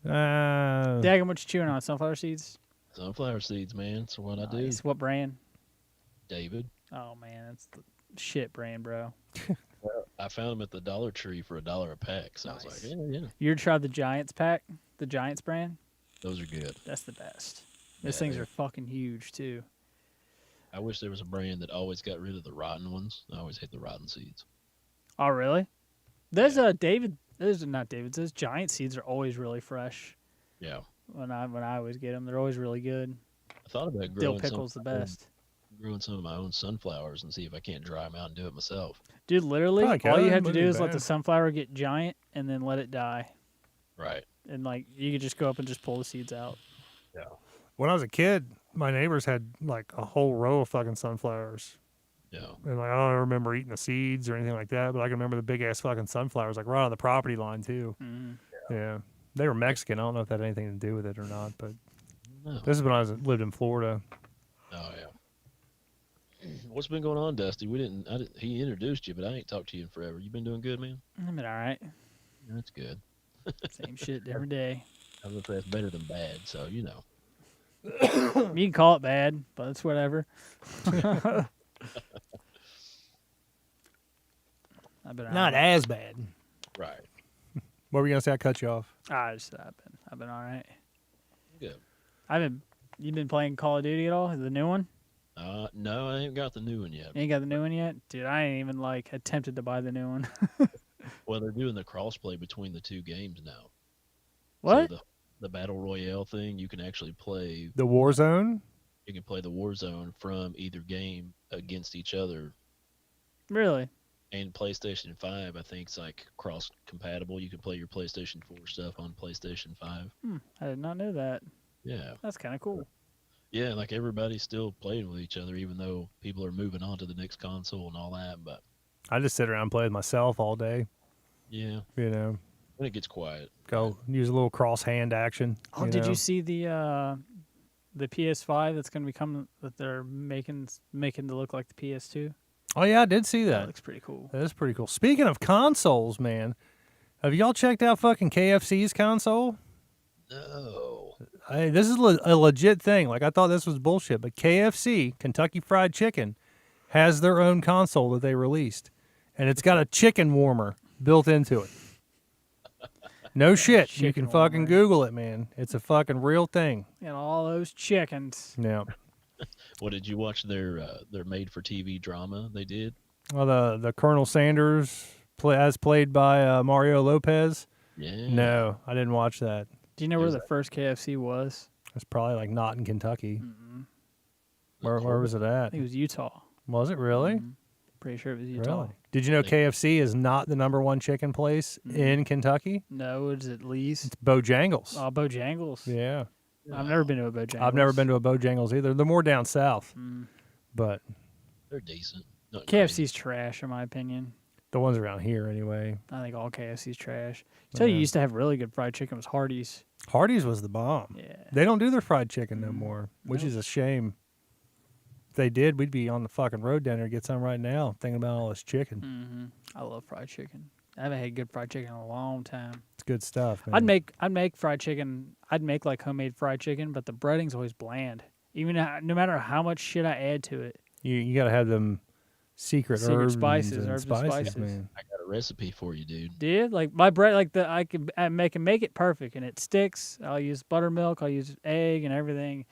Daggum, what you chewing on? Sunflower seeds? Sunflower seeds, man. That's what I do. Nice. What brand? David. Oh, man. That's the shit brand, bro. I found them at the Dollar Tree for $1 a pack. So I Nice. was like, yeah, You ever tried the Giants pack? The Giants brand? those are good. That's the best. Those Yeah, things they're- are fucking huge, too. I wish there was a brand that always got rid of the rotten ones. I always hate the rotten seeds. Oh, really? There's not David's. Those giant seeds are always really fresh. Yeah. When I always get them, they're always really good. I thought about Dill growing pickle's the best. growing some of my own sunflowers and see if I can't dry them out and do it myself. Dude, literally, Probably all you could. have to Wouldn't do be is let bad. the sunflower get giant and then let it die. Right. And like you could just go up and just pull the seeds out. Yeah. When I was a kid, my neighbors had like a whole row of fucking sunflowers. Yeah. And like, I don't remember eating the seeds or anything like that, but I can remember the big ass fucking sunflowers like right on the property line too. Mm. Yeah. They were Mexican. I don't know if that had anything to do with it or not, but No. this is when lived in Florida. Oh yeah. What's been going on, Dusty? He introduced you, but I ain't talked to you in forever. You been doing good, man? I've been all right. That's good. Same shit every day. I was gonna say that's better than bad, so you know. You can call it bad, but it's whatever. I've been all Not right. as bad. Right. What were you gonna say? I cut you off. I've been all right. Good. You've been playing Call of Duty at all? The new one? No, I ain't got the new one yet. You ain't got the new one yet? Dude, I ain't even like attempted to buy the new one. Well, they're doing the crossplay between the two games now. What? So the battle royale thing, you can actually play. The Warzone. You can play the Warzone from either game against each other. Really? And PlayStation 5, I think, is like cross compatible. You can play your PlayStation 4 stuff on PlayStation 5. I did not know that. Yeah. That's kind of cool. Yeah, like everybody's still playing with each other, even though people are moving on to the next console and all that. But I just sit around and play with myself all day. Yeah, You know, when it gets quiet. go use a little cross hand action. Oh, did you see the PS5 that's going to be coming that they're making to look like the PS2? Oh yeah, I did see That that. looks pretty cool. That is pretty cool. Speaking of consoles, man, have y'all checked out fucking KFC's console? No. This is a legit thing. Like, I thought this was bullshit, but KFC, Kentucky Fried Chicken, has their own console that they released, and it's got a chicken warmer built into it. No shit. You Chicken can fucking warmer. Google it, man. It's a fucking real thing. And all those chickens. Yeah. Well, did you watch their made-for-TV drama they did? Well, the Colonel Sanders, as played by Mario Lopez. Yeah. No, I didn't watch that. Do you know where the first KFC was? It's probably like not in Kentucky. Mm-hmm. Where was it I at? think it was Utah. Was it really? Mhm. Pretty sure it was Utah. Really? Did you know KFC is not the #1 chicken place in Kentucky? No, it's at least. It's Bojangles. Oh, Bojangles. Yeah. I've never been to a Bojangles. I've never been to a Bojangles either. They're more down south. Mm. But They're decent. Not KFC's trash, in my opinion. the ones around here anyway. I think all KFC's trash. You tell you used to have really good fried chicken was Hardee's. Hardee's was the bomb. Yeah. They don't do their fried chicken no more, which is a shame. If they did, we'd be on the fucking road down there to get some right now, thinking about all this chicken. Mm-hmm. I love fried chicken. I haven't had good fried chicken in a long time. It's good stuff, man. I'd make fried chicken. I'd make like homemade fried chicken, but the breading's always bland. Even no matter how much shit I add to it. You got to have them secret herbs spices, and herbs and spices. man. I got a recipe for you, dude. Dude, like my bread, like I can make it perfect and it sticks. I'll use buttermilk. I'll use egg and everything.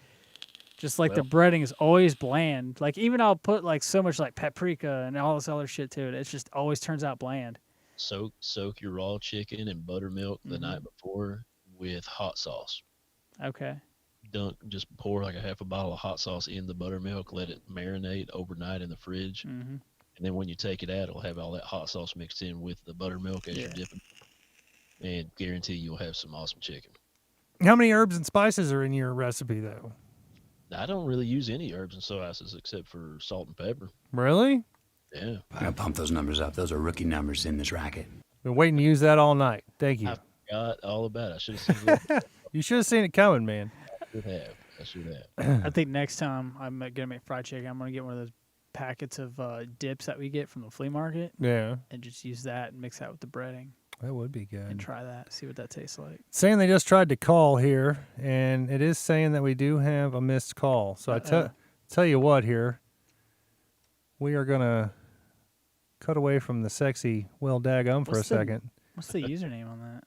Just like the breading is always bland. Like even I'll put like so much like paprika and all this other shit to it. It just always turns out bland. Soak your raw chicken in buttermilk the night before with hot sauce. Okay. Just pour like a half a bottle of hot sauce in the buttermilk, let it marinate overnight in the fridge, and then when you take it out, it'll have all that hot sauce mixed in with the buttermilk as you're dipping, and guarantee you'll have some awesome chicken. How many herbs and spices are in your recipe, though? I don't really use any herbs and spices except for salt and pepper. Really? Yeah. I gotta pump those numbers up. Those are rookie numbers in this racket. Been waiting to use that all night. Thank you. I forgot all about it. I should have seen it. You should have seen it coming, man. I should have. I think next time I'm gonna make fried chicken, I'm gonna get one of those packets of dips that we get from the flea market. Yeah. And just use that and mix that with the breading. That would be good. And try that. See what that tastes like. Saying they just tried to call here, and it is saying that we do have a missed call. So I tell you what here, we are going to cut away from the sexy well daggum for a second. What's the username on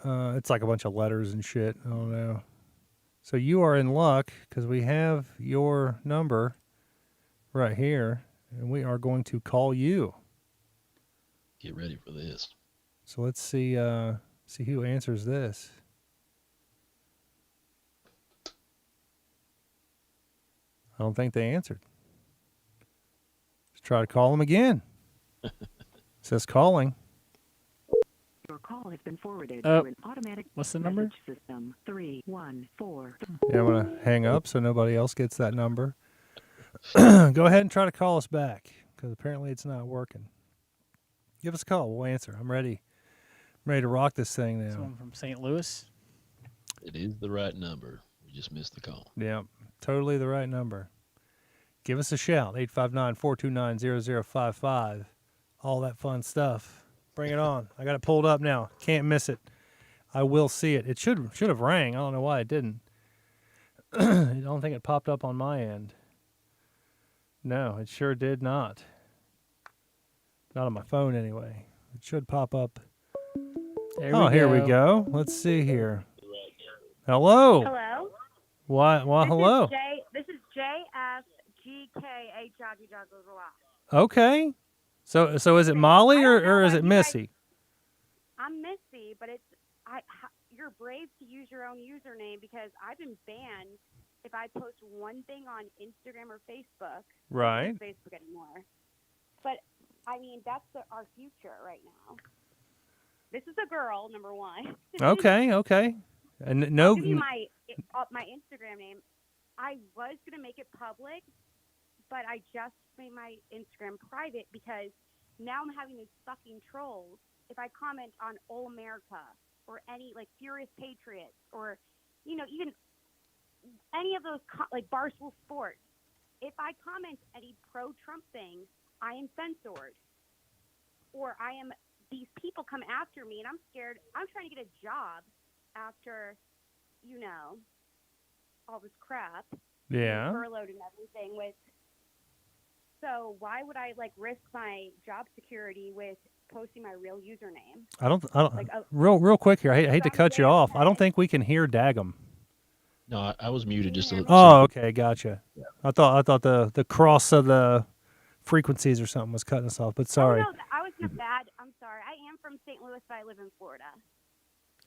that? It's like a bunch of letters and shit. I don't know. So you are in luck because we have your number right here, and we are going to call you. Get ready for this. So let's see who answers this. I don't think they answered. Let's try to call them again. Says calling. Your call has been forwarded to an automatic what's the number? system 314. Yeah, I'm going to hang up so nobody else gets that number. Go ahead and try to call us back because apparently it's not working. Give us a call. We'll answer. I'm ready. I'm ready to rock this thing now. Someone from St. Louis. It is the right number. We just missed the call. Yeah, totally the right number. Give us a shout, 859-429-0055. All that fun stuff. Bring it on. I got it pulled up now. Can't miss it. I will see it. It should have rang. I don't know why it didn't. I don't think it popped up on my end. No, it sure did not. Not on my phone anyway. It should pop up. Here we go. Let's see here. Hello. Hello. Why? Hello. This is JFGKH. Okay. So is it Molly or is it Missy? I'm Missy, but you're brave to use your own username because I've been banned if I post one thing on Instagram or Facebook. Right. I don't use Facebook anymore. But I mean, that's our future right now. This is a girl, number one. Okay. And no. I'll give you my Instagram name. I was gonna make it public, but I just made my Instagram private because now I'm having these fucking trolls if I comment on All America or any like Furious Patriots or, you know, even any of those like Barstool Sports, if I comment any pro-Trump things, I am censored, or these people come after me, and I'm scared. I'm trying to get a job after, you know, all this crap. Yeah. Furloughed and everything with. So why would I like risk my job security with posting my real username? I don't. Like Real quick here. I hate to some cut you damn off. I don't pet. think we can hear Dagum. No, I was muted just to. Oh, okay, gotcha. I thought the cross of the frequencies or something was cutting us off. But sorry. Oh, no, I was in a bad. I'm sorry. I am from St. Louis, but I live in Florida.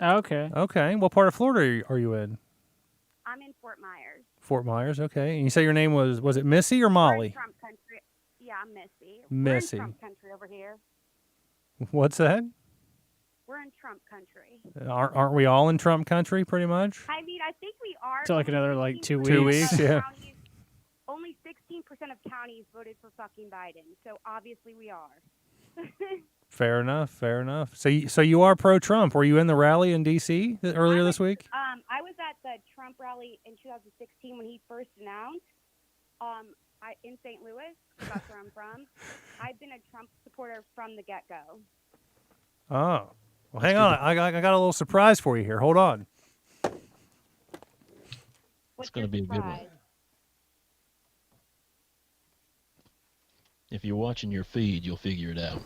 Okay. Okay. What part of Florida are you in? I'm in Fort Myers. Fort Myers. Okay. And you say your name was it Missy or We're in Molly? Trump country. Yeah, I'm Missy. Missy. We're in Trump country over here. What's that? We're in Trump country. Aren't we all in Trump country pretty much? I mean, I think we are. So like Only another, like, 2 16% 2 of weeks, yeah. counties- Only 16% of counties voted for fucking Biden, so obviously we are. Fair enough. Fair enough. So you are pro-Trump. Were you in the rally in D.C. earlier this week? I was at the Trump rally in 2016 when he first announced. In St. Louis, that's where I'm from. I've been a Trump supporter from the get-go. Oh. Well, hang on. I got a little surprise for you here. Hold on. What's going to your be a good one. surprise? If you're watching your feed, you'll figure it out.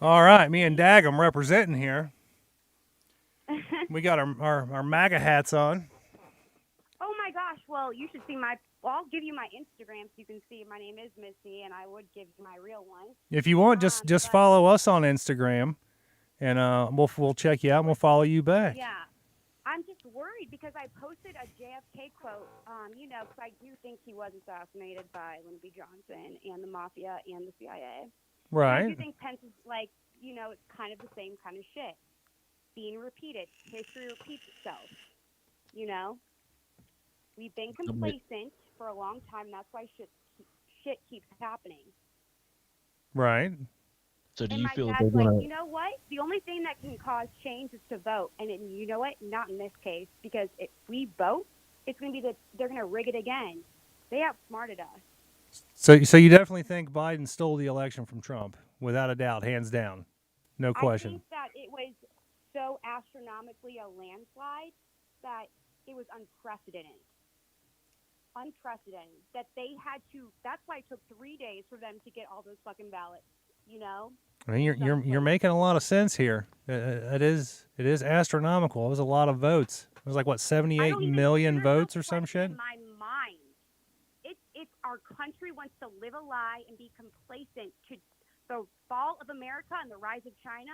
All right. Me and Dagum representing here. We got our MAGA hats on. Oh my gosh! Well, you should see my. Well, I'll give you my Instagram so you can see my name is Missy, and I would give you my real one. If you want, just but- follow us on Instagram, and we'll check you out and we'll follow you back. Yeah, I'm just worried because I posted a JFK quote. You know, because I do think he was assassinated by Lyndon B. Johnson and the mafia and the CIA. Right. I do think Pence is like, you know, it's kind of the same kind of shit being repeated. History repeats itself. You know, we've been complacent for a long time. That's why shit keeps happening. Right. So do And you my feel dad's they're like, going you know what? The only thing that can cause change is to vote. And you know what? Not in this case, because if we vote, it's going to be they're going to rig it again. They outsmarted us. So you definitely think Biden stole the election from Trump, without a doubt, hands down, no question. I think that it was so astronomically a landslide that it was unprecedented. Unprecedented. That they had to. That's why it took 3 days for them to get all those fucking ballots. You know. I mean, you're making a lot of sense here. It is astronomical. It was a lot of votes. It was like what 78 million votes or some shit. In my mind, if our country wants to live a lie and be complacent to the fall of America and the rise of China,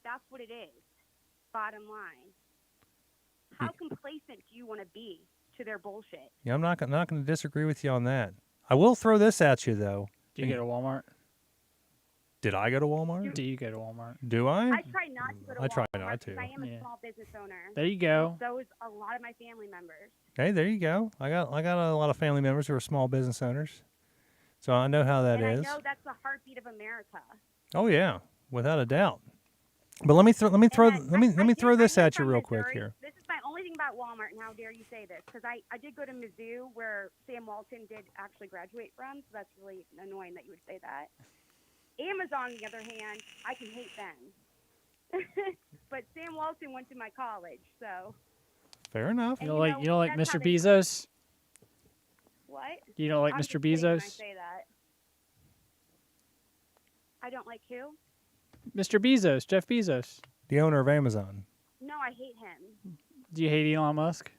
that's what it is. Bottom line. How complacent do you want to be to their bullshit? Yeah, I'm not going to disagree with you on that. I will throw this at you though. Do you go to Walmart? Did I go to Walmart? Do you go to Walmart? Do I? I try not to go to Walmart. I try not to. because I am Yeah. a small business owner. There you go. So is a lot of my family members. Hey, there you go. I got a lot of family members who are small business owners, so I know how that is. I know that's the heartbeat of America. Oh yeah, without a doubt. But let me throw this at you real quick here. This is my only thing about Walmart, and how dare you say this? Because I did go to Mizzou, where Sam Walton did actually graduate from, so that's really annoying that you would say that. Amazon, on the other hand, I can hate them. But Sam Walton went to my college, so. Fair enough. You don't like that's how Mr. they- Bezos? What? You don't like I'm Mr. just kidding when I Bezos? say that. I don't like who? Mr. Bezos, Jeff Bezos. The owner of Amazon. No, I hate him. Do you hate Elon Musk?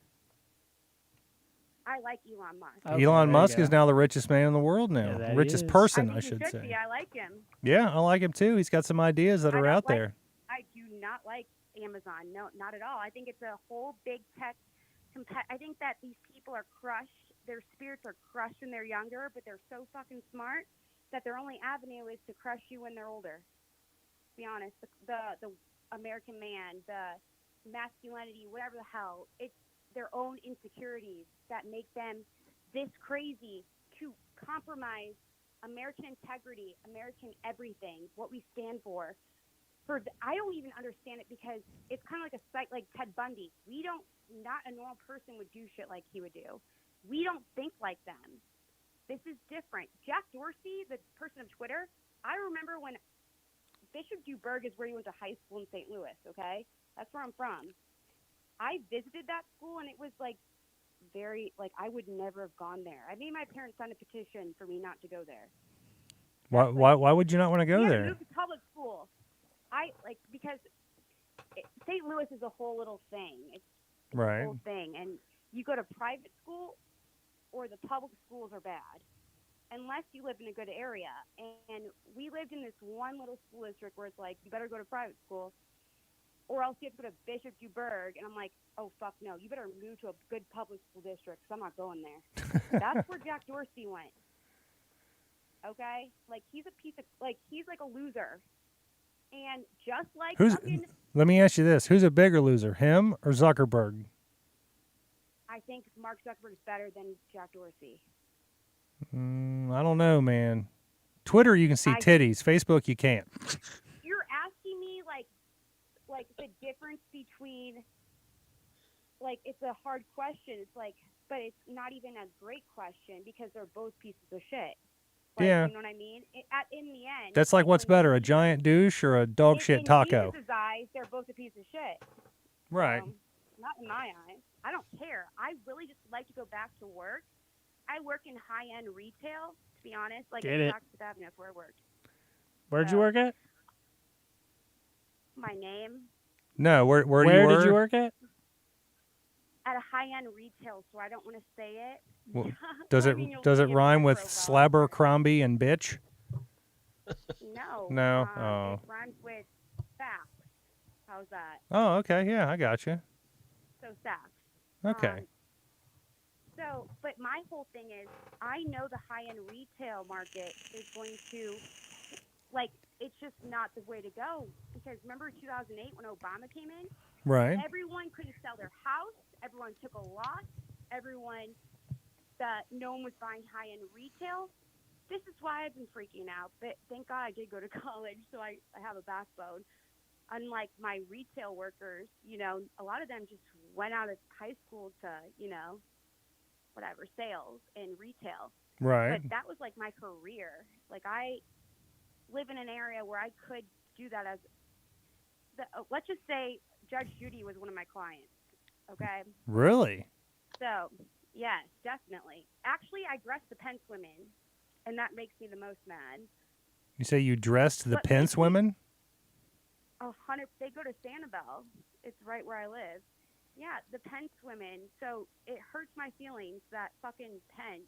I like Elon Musk. Okay, Elon there you Musk go. is now the richest man in the world now. Yeah, that Richest he is. person, I I think should he should say. be. I like him. Yeah, I like him too. He's got some ideas that I are don't out like- there. I do not like Amazon. No, not at all. I think it's a whole big tech. I think that these people are crushed. Their spirits are crushed when they're younger, but they're so fucking smart that their only avenue is to crush you when they're older. To be honest, the American man, the masculinity, whatever the hell, it's their own insecurities that make them this crazy to compromise American integrity, American everything, what we stand for. I don't even understand it because it's kind of like a site like Ted Bundy. Not a normal person would do shit like he would do. We don't think like them. This is different. Jack Dorsey, the person of Twitter, I remember when Bishop Duberg is where he went to high school in St. Louis, okay? That's where I'm from. I visited that school, and it was like I would never have gone there. I made my parents sign a petition for me not to go there. Why would you not want to go there? Move to public school. Because St. Louis is a whole little thing. It's right. a whole thing, and you go to private school or the public schools are bad, unless you live in a good area. And we lived in this one little school district where it's like you better go to private school, or else you have to go to Bishop Duberg. And I'm like, oh fuck no, you better move to a good public school district because I'm not going there. That's where Jack Dorsey went. Okay, like he's a piece of he's like a loser. And just like let me ask you this: who's a bigger loser, him or Zuckerberg? I think Mark Zuckerberg is better than Jack Dorsey. I don't know, man. Twitter, you can see titties. Facebook, you can't. You're asking me like the difference between it's a hard question. It's but it's not even a great question because they're both pieces of shit. Yeah. You know what I mean? In the end. That's like what's better, a giant douche or a dog shit taco? In Jesus' eyes, they're both a piece of shit. Right. Not in my eyes. I don't care. I really just like to go back to work. I work in high-end retail, to be honest. Get it. Fifth Avenue, that's where I worked. Where'd you work at? My name. No, where did you work at? At a high-end retail, so I don't want to say it. Well, does it rhyme with Slabbercrombie and bitch? No. No. It rhymes with facts. How's that? Oh, okay. Yeah, I got you. So facts. Okay. But my whole thing is, I know the high-end retail market is going to, it's just not the way to go. Because remember 2008 when Obama came in? Right. Everyone couldn't sell their house. Everyone took a loss. No one was buying high-end retail. This is why I've been freaking out. But thank God I did go to college, so I have a backbone. Unlike my retail workers, a lot of them just went out of high school to, sales and retail. Right. But that was my career. I live in an area where I could do that let's just say Judge Judy was one of my clients. Okay. Really? So, yes, definitely. Actually, I dressed the Pence women, and that makes me the most mad. You say you dressed the Pence women? 100. They go to Sanibel. It's right where I live. Yeah, the Pence women. So it hurts my feelings that fucking Pence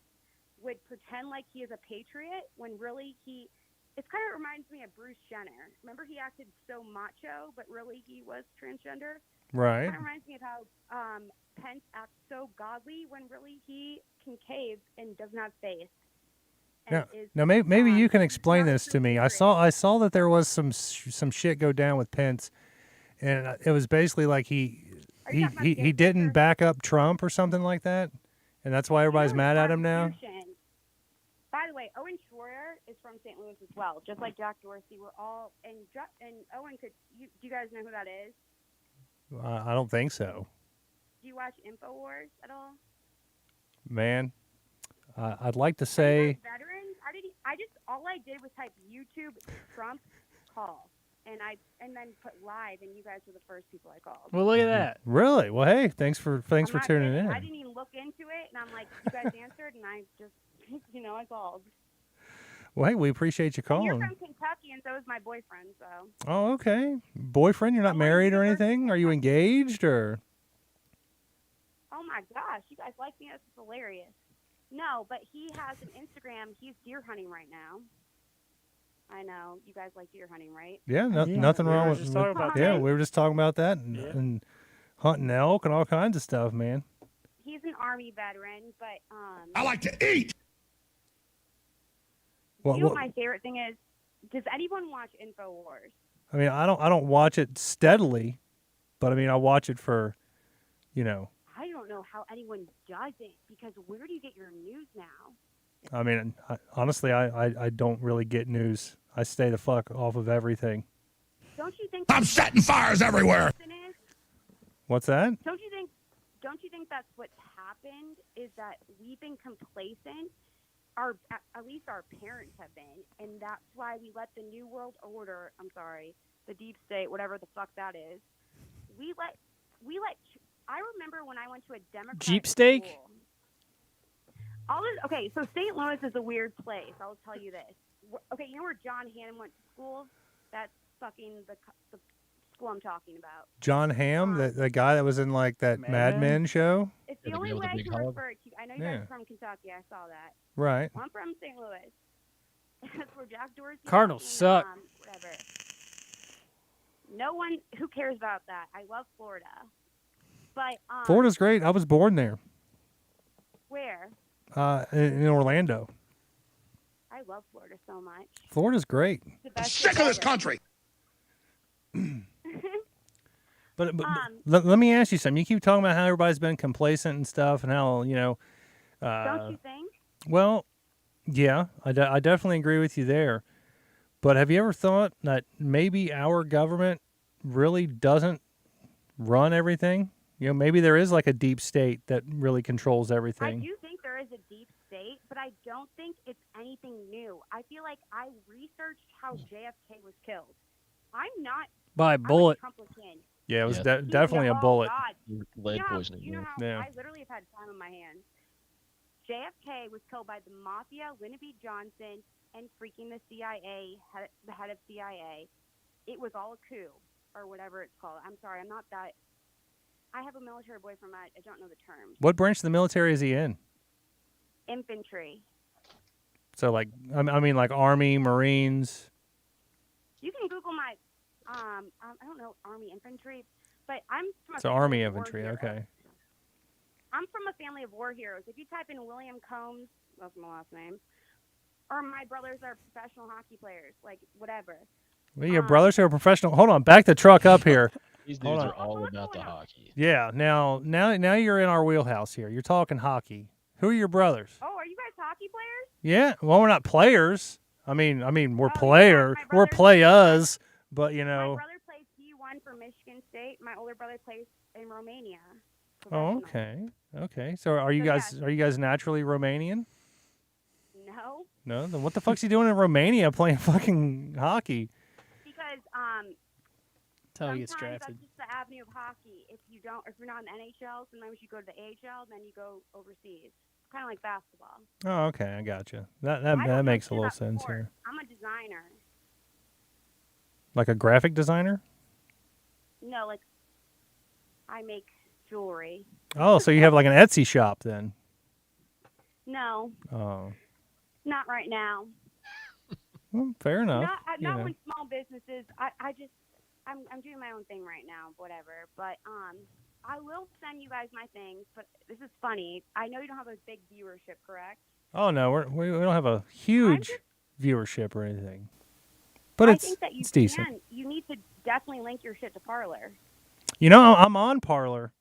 would pretend like he is a patriot when really it kind of reminds me of Bruce Jenner. Remember he acted so macho, but really he was transgender? Right. It kind of reminds me of how Pence acts so godly when really he can cave and does not face. Now maybe you can explain this to me. I saw that there was some shit go down with Pence, and it was basically like he didn't back up Trump or something like that, and that's why everybody's mad at him now. By the way, Owen Schroyer is from St. Louis as well, just like Jack Dorsey. We're all and Owen do you guys know who that is? I don't think so. Do you watch InfoWars at all? Man, I'd like to say. Veterans? All I did was type YouTube Trump call, and then put live, and you guys were the first people I called. Well, look at that. Really? Well, hey, thanks for tuning in. I didn't even look into it, and I'm like, you guys answered, and I just, I called. Well, hey, we appreciate you calling. And you're from Kentucky, and so is my boyfriend. So. Oh, okay. Boyfriend? You're not married or anything? Are you engaged or? Oh my gosh, you guys like me? That's hilarious. No, but he has an Instagram. He's deer hunting right now. I know you guys like deer hunting, right? Yeah, nothing wrong with. Just talking about yeah, that. we were just talking about that and hunting elk and all kinds of stuff, man. He's an Army veteran, but I like to eat. You know what my favorite thing is? Does anyone watch InfoWars? I mean, I don't watch it steadily, but I mean, I watch it for, I don't know how anyone doesn't, because where do you get your news now? I mean, honestly, I don't really get news. I stay the fuck off of everything. Don't you think? I'm setting fires everywhere. What's that? Don't you think? Don't you think that's what's happened? Is that we've been complacent? At least our parents have been, and that's why we let the New World Order. I'm sorry, the deep state, whatever the fuck that is. We let. I remember when I went to a Democratic Jeep steak? school. Okay, so St. Louis is a weird place. I'll tell you this. Okay, you know where John Hamm went to school? That's fucking the school I'm talking about. John Hamm, the guy that was in like that Mad Men show? It's the only way I can refer it to. I know you guys are from Kentucky. I saw that. Right. Well, I'm from St. Louis. That's where Jack Dorsey. Cardinals suck. Whatever. No one who cares about that. I love Florida, but Florida's great. I was born there. Where? In Orlando. I love Florida so much. Florida's great. Sick of this country. But let me ask you something. You keep talking about how everybody's been complacent and stuff, and how don't you think? Well, yeah, I definitely agree with you there. But have you ever thought that maybe our government really doesn't run everything? Maybe there is like a deep state that really controls everything. I do think there is a deep state, but I don't think it's anything new. I feel like I researched how JFK was killed. I'm not by a bullet. Yeah, it was definitely a bullet. God. Lead poisoning. You know how yeah. I literally have had time on my hands. JFK was killed by the mafia, Lyndon B. Johnson, and freaking the CIA, the head of CIA. It was all a coup, or whatever it's called. I'm sorry, I'm not that. I have a military boyfriend. I don't know the terms. What branch of the military is he in? Infantry. So, like, I mean, like Army, Marines. You can Google my, I don't know, Army infantry, but I'm from a So family Army of war infantry, heroes. okay. I'm from a family of war heroes. If you type in William Combs, that's my last name, or my brothers are professional hockey players, like whatever. Well, your brothers are professional. Hold on, back the truck up here. These dudes are all about the hockey. Yeah, now you're in our wheelhouse here. You're talking hockey. Who are your brothers? Oh, are you guys hockey players? Yeah, well, we're not players. I mean, we're Oh, players. yeah, We're players, but My brother plays D1 for Michigan State. My older brother plays in Romania. Oh, okay. So are you guys naturally Romanian? No. No. Then what the fuck's he doing in Romania playing fucking hockey? Because Until he gets sometimes drafted. that's just the avenue of hockey. If you're not in the NHL, sometimes you go to the AHL, then you go overseas. Kind of like basketball. Oh, okay. I gotcha. I That don't makes a do little that sense sport. here. I'm a designer. Like a graphic designer? No, like I make jewelry. Oh, so you have like an Etsy shop then? No, Oh, not right now. well, fair enough. Not only small businesses. I'm doing my own thing right now, whatever. But I will send you guys my things. But this is funny. I know you don't have a big viewership, correct? Oh no, we don't have a huge viewership or anything, but I it's think that you decent. can. You need to definitely link your shit to Parlor. I'm on Parlor,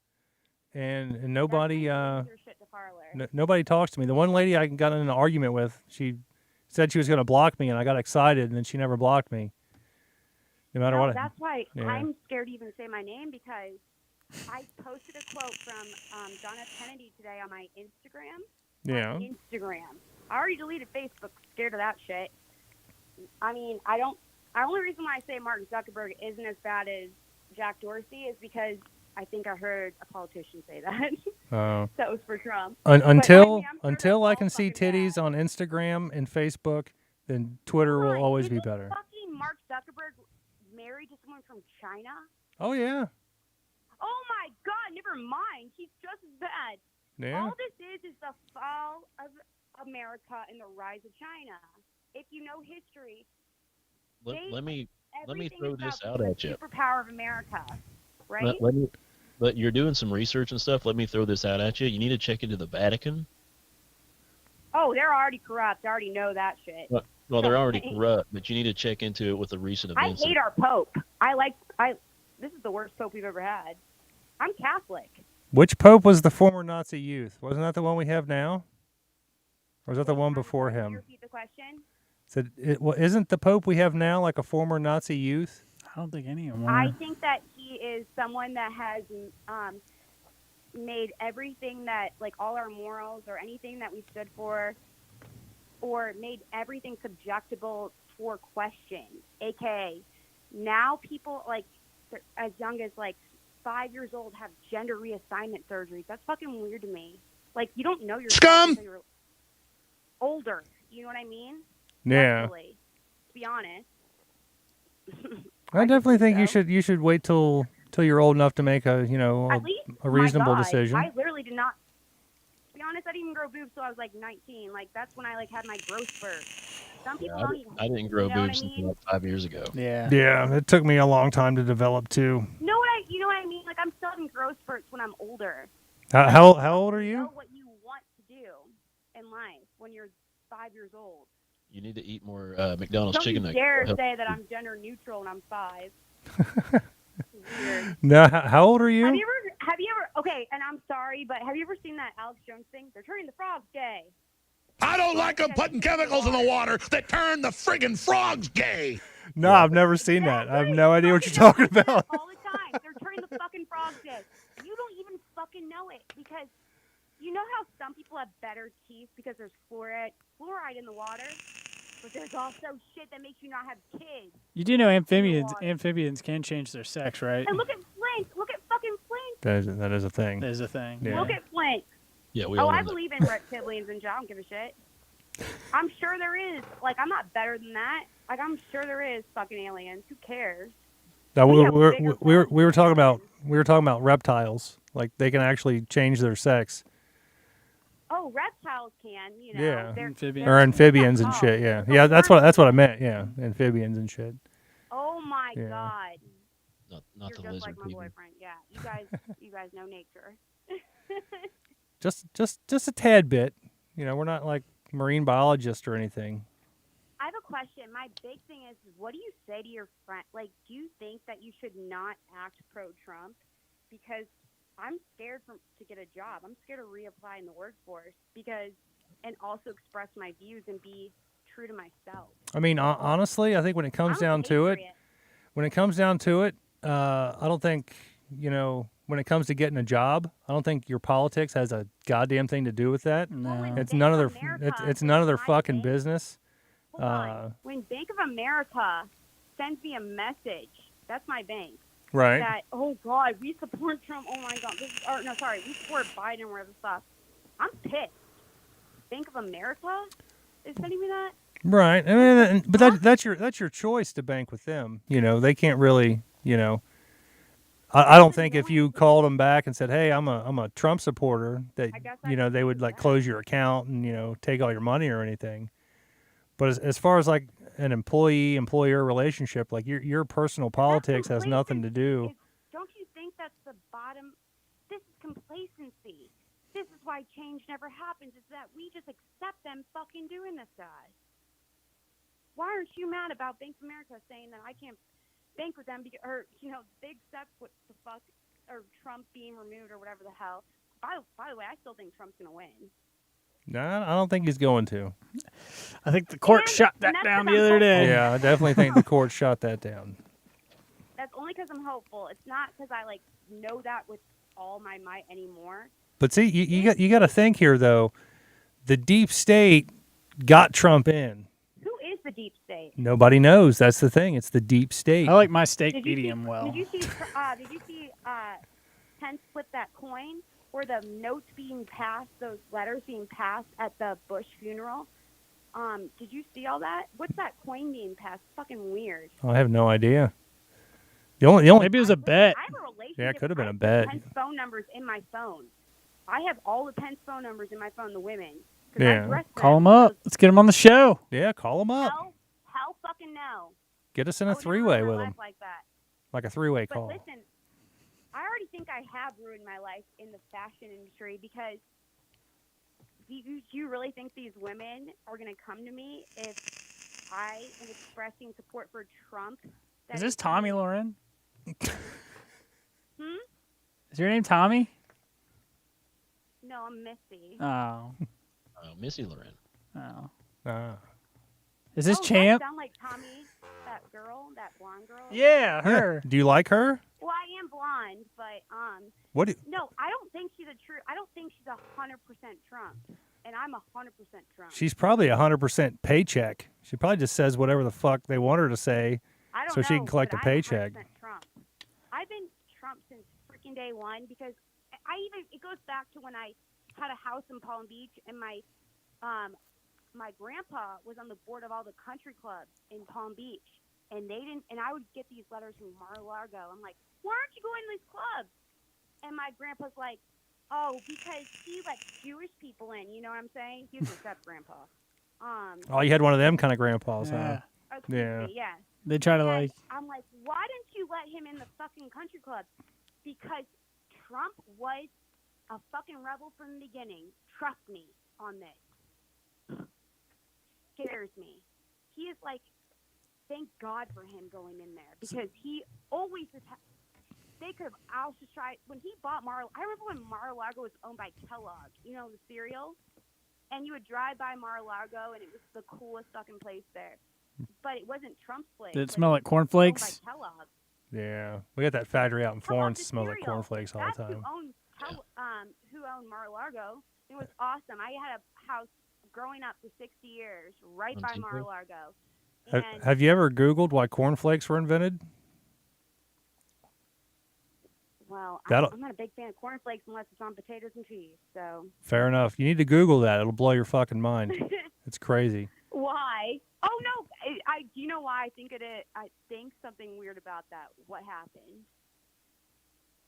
and nobody Definitely link your shit to Parlor. nobody talks to me. The one lady I got in an argument with, she said she was going to block me, and I got excited, and then she never blocked me. No matter what. That's why Yeah. I'm scared to even say my name, because I posted a quote from John F. Kennedy today on my Instagram. Yeah. Instagram. I already deleted Facebook, scared of that shit. I mean, the only reason why I say Mark Zuckerberg isn't as bad as Jack Dorsey is because I think I heard a politician say that. Oh. That was for Trump. Until I'm sure I they're can all see fucking titties bad. on Instagram and Facebook, then Twitter will always be Isn't better. Fucking Mark Zuckerberg married to someone from China? Oh yeah. Oh my God! Never mind. He's just as bad. Yeah. All this is the fall of America and the rise of China. If you know history, Let me everything throw is this about out the at you. superpower of America, right? But you're doing some research and stuff. Let me throw this out at you. You need to check into the Vatican. Oh, they're already corrupt. I already know that shit. Well, they're already corrupt, but you need to check into it with the recent I events. hate our Pope. This is the worst Pope we've ever had. I'm Catholic. Which pope was the former Nazi youth? Wasn't that the one we have now? Or was that the one before Can you him? repeat the question? Said, well, isn't the Pope we have now like a former Nazi youth? I don't think any of them were. I think that he is someone that has made everything that, like, all our morals or anything that we stood for, or made everything subjectable for question. AKA, now people, like, as young as, like, 5 years old have gender reassignment surgeries. That's fucking weird to me. Like, you don't know yourself Scum! until you're older. You know what I mean? Yeah. Sexually, to be honest. I definitely think so. you should wait till you're old enough to make a At least, a reasonable my God, decision. I literally did not. To be honest, I didn't even grow boobs till I was like 19. Like, that's when I like had my growth spurt. Some people don't even. I didn't grow you know boobs what I mean? until like 5 years ago. Yeah. Yeah, it took me a long time to develop too. You know what I mean? Like, I'm still having growth spurts when I'm older. How old are You you? know what you want to do in life when you're 5 years old. You need to eat more McDonald's Don't chicken you nuggets. dare It'll say help that you. I'm gender neutral when I'm 5. Weird. No, how old are you? Have you ever? Okay, and I'm sorry, but have you ever seen that Alex Jones thing? They're turning the frogs gay. I don't like them putting chemicals in the water that turn the friggin' frogs gay. No, I've never seen that. I have no idea what you're talking about. All the time. They're turning the fucking frogs gay. You don't even fucking know it because you know how some people have better teeth because there's fluoride in the water, but there's also shit that makes you not have kids. You do know amphibians can change their sex, right? And look at Flint. Look at fucking Flint. That is a thing. There's a thing. Yeah. Look at Flint. Yeah, we Oh, all I know that. believe in reptilians and shit. I don't give a shit. I'm sure there is. Like, I'm not better than that. Like, I'm sure there is fucking aliens. Who cares? No, We we have were bigger we were talking about problems. reptiles. Like they can actually change their sex. Oh, reptiles can, you know. Yeah. Amphibians. Or amphibians and Oh, shit. Yeah, so yeah. That's what I meant. Yeah, amphibians and shit. Oh my Yeah. God. Not You're the just lizard like my people. boyfriend. Yeah, you guys know nature. Just a tad bit. You know, we're not like marine biologists or anything. I have a question. My big thing is, what do you say to your friend? Like, do you think that you should not act pro-Trump? Because I'm scared to get a job. I'm scared to reapply in the workforce and also express my views and be true to myself. I mean, honestly, I think when it comes I'm a down to it, patriot. I don't think, when it comes to getting a job, I don't think your politics has a goddamn thing to do with that. No. It's Bank none of of their America it's none of their was my fucking bank. business. Hold on. When Bank of America sends me a message, that's my bank. Right. That, oh God, we support Trump. Oh my God. We support Biden or whatever stuff. I'm pissed. Bank of America is sending me that? Right. I mean, but that's your choice to bank with them. They can't really, I don't think if you called them back and said, "Hey, I'm a Trump supporter," that I guess I they would do like that. close your account and take all your money or anything. But as far as like an employee-employer relationship, like your personal politics has nothing to do. Don't you think that's the bottom? This is complacency. This is why change never happens, is that we just accept them fucking doing this, guys. Why aren't you mad about Bank of America saying that I can't bank with them, big steps with the fuck, or Trump being removed or whatever the hell. By the way, I still think Trump's going to win. No, I don't think he's going to. I think the court shot that that's down 'cause the I'm other day. Yeah, I definitely think the court shot that down. That's only because I'm hopeful. It's not because I, know that with all my might anymore. But see, you got to think here though. The deep state got Trump in. Who is the deep state? Nobody knows. That's the thing. It's the deep state. I like my steak Did you medium well. Did you see Pence flip that coin, or the notes being passed, those letters being passed at the Bush funeral? Did you see all that? What's that coin being passed? Fucking weird. I have no idea. The only Maybe it was a bet. I have a relationship. Yeah, it could have been a I have bet. Pence phone numbers in my phone. I have all the Pence phone numbers in my phone. The women. 'Cause Yeah. I dressed Call them. them up. Let's get them on the show. Yeah, call them up. Hell fucking no. Get us in I a would never three-way live my with life them, like that. like a three-way But call. listen, I already think I have ruined my life in the fashion industry because do you really think these women are going to come to me if I am expressing support for Trump? That Is this Tommy Lauren? Hmm? Is your name Tommy? No, I'm Missy. Oh. Missy Loren. Oh. Is Is this oh, Champ? That sound like Tommy, that girl, that blonde girl? Yeah, her. Do you like her? Well, I am blonde, but What do no, I don't think she's I don't think she's 100% Trump, and I'm 100% Trump. She's probably 100% paycheck. She probably just says whatever the fuck they want her to say I don't so know, she can collect a but paycheck. I'm 100% Trump. I've been Trump since freaking day one because it goes back to when I had a house in Palm Beach and my grandpa was on the board of all the country clubs in Palm Beach, and I would get these letters from Mar-a-Lago. I'm like, why aren't you going to these clubs? And my grandpa's like, oh, because he lets Jewish people in. You know what I'm saying? He was a step grandpa. Oh, you had one of them kind of grandpas, huh? Excuse me, yeah. They try to And like. I'm like, why didn't you let him in the fucking country club? Because Trump was a fucking rebel from the beginning. Trust me on this. Scares me. He is like, thank God for him going in there because he always they could have also tried when he bought I remember when Mar-a-Lago was owned by Kellogg, you know, the cereal, and you would drive by Mar-a-Lago and it was the coolest fucking place there. But it wasn't Trump's place. Did it smell like cornflakes? Owned by Kellogg. Yeah. We got that factory out in Florence that smells like cereal. cornflakes all That's the time. who owned Mar-a-Lago. It was awesome. I had a house growing up for 60 years right by Mar-a-Lago. Have you ever Googled why cornflakes were invented? Well, I'm not a big fan of cornflakes unless it's on potatoes and cheese. So Fair enough. You need to Google that. It'll blow your fucking mind. It's crazy. why? Oh no! Do you know why I think it is? I think something weird about that. What happened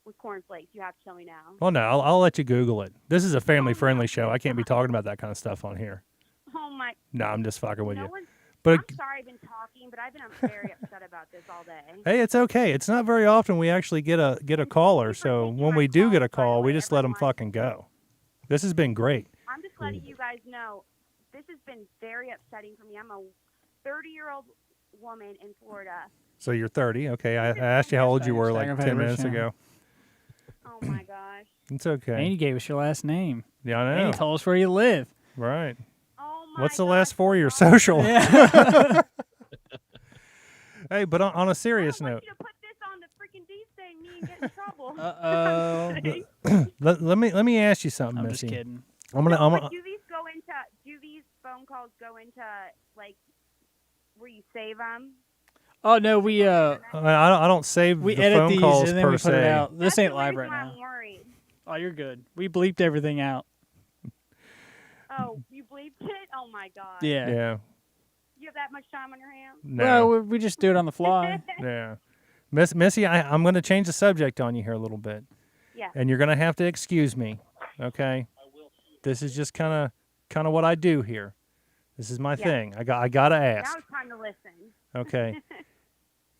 with cornflakes? You have to tell me now. Well, no, I'll let you Google it. This is a family-friendly show. I can't be talking about that kind of stuff on here. Oh my! No, I'm just fucking with you. I'm sorry I've been talking, but I've been very upset about this all day. Hey, it's okay. It's not very often we actually get a caller. So when we do get a call, we just let them fucking go. This has been great. I'm just letting you guys know this has been very upsetting for me. I'm a 30-year-old woman in Florida. So you're 30. Okay, I asked you how old you were like 10 minutes ago. Oh my gosh. It's okay. And you gave us your last name. Yeah, I know. And you told us where you live. Right. Oh my What's the last 4 of your social? Yeah. Hey, but on a serious I don't note. want you to put this on the freaking D thing, me and get in trouble. Let me ask you something, I'm Missy. just kidding. I'm gonna. Do these phone calls go into like where you save them? Oh no, we I don't save we the edit phone these calls and then per we put se. it out. This That's ain't the live reason right why now. I'm worried. Oh, you're good. We bleeped everything out. Oh, you bleeped it? Oh my god. Yeah. Yeah. You have that much time on your hands? No. Well, we just do it on the fly. Yeah. Missy, I'm going to change the subject on you here a little bit. Yeah. And you're going to have to excuse me, okay? This is just kind of what I do here. This is my thing. I got to ask. Now it's time to listen. Okay.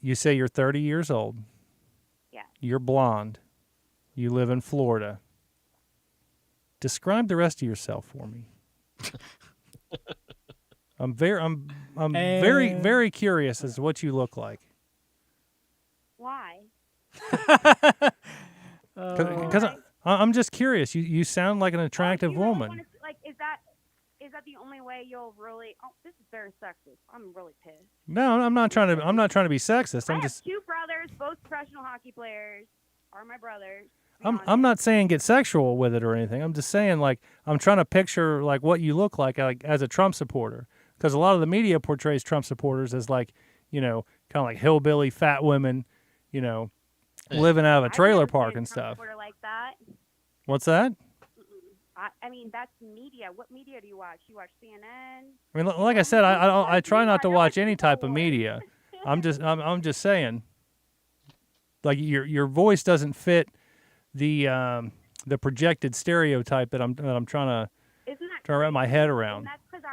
You say you're 30 years old. Yeah. You're blonde. You live in Florida. Describe the rest of yourself for me. I'm very curious as to what you look like. Why? Because I'm just curious. You sound like an attractive you really woman. wanna, like, is that the only way you'll really? Oh, this is very sexist. I'm really pissed. No, I'm not trying to be sexist. I have two brothers, both professional hockey players. Are my brothers. I'm not saying get sexual with it or anything. I'm just saying like I'm trying to picture like what you look like as a Trump supporter. Because a lot of the media portrays Trump supporters as like, kind of like hillbilly fat women, living out of a trailer park and stuff. Like that. What's that? I mean, that's media. What media do you watch? You watch CNN? I mean, like I said, I try not to watch any type of media. I'm just saying, like your voice doesn't fit the projected stereotype that I'm trying to wrap my head around. And that's because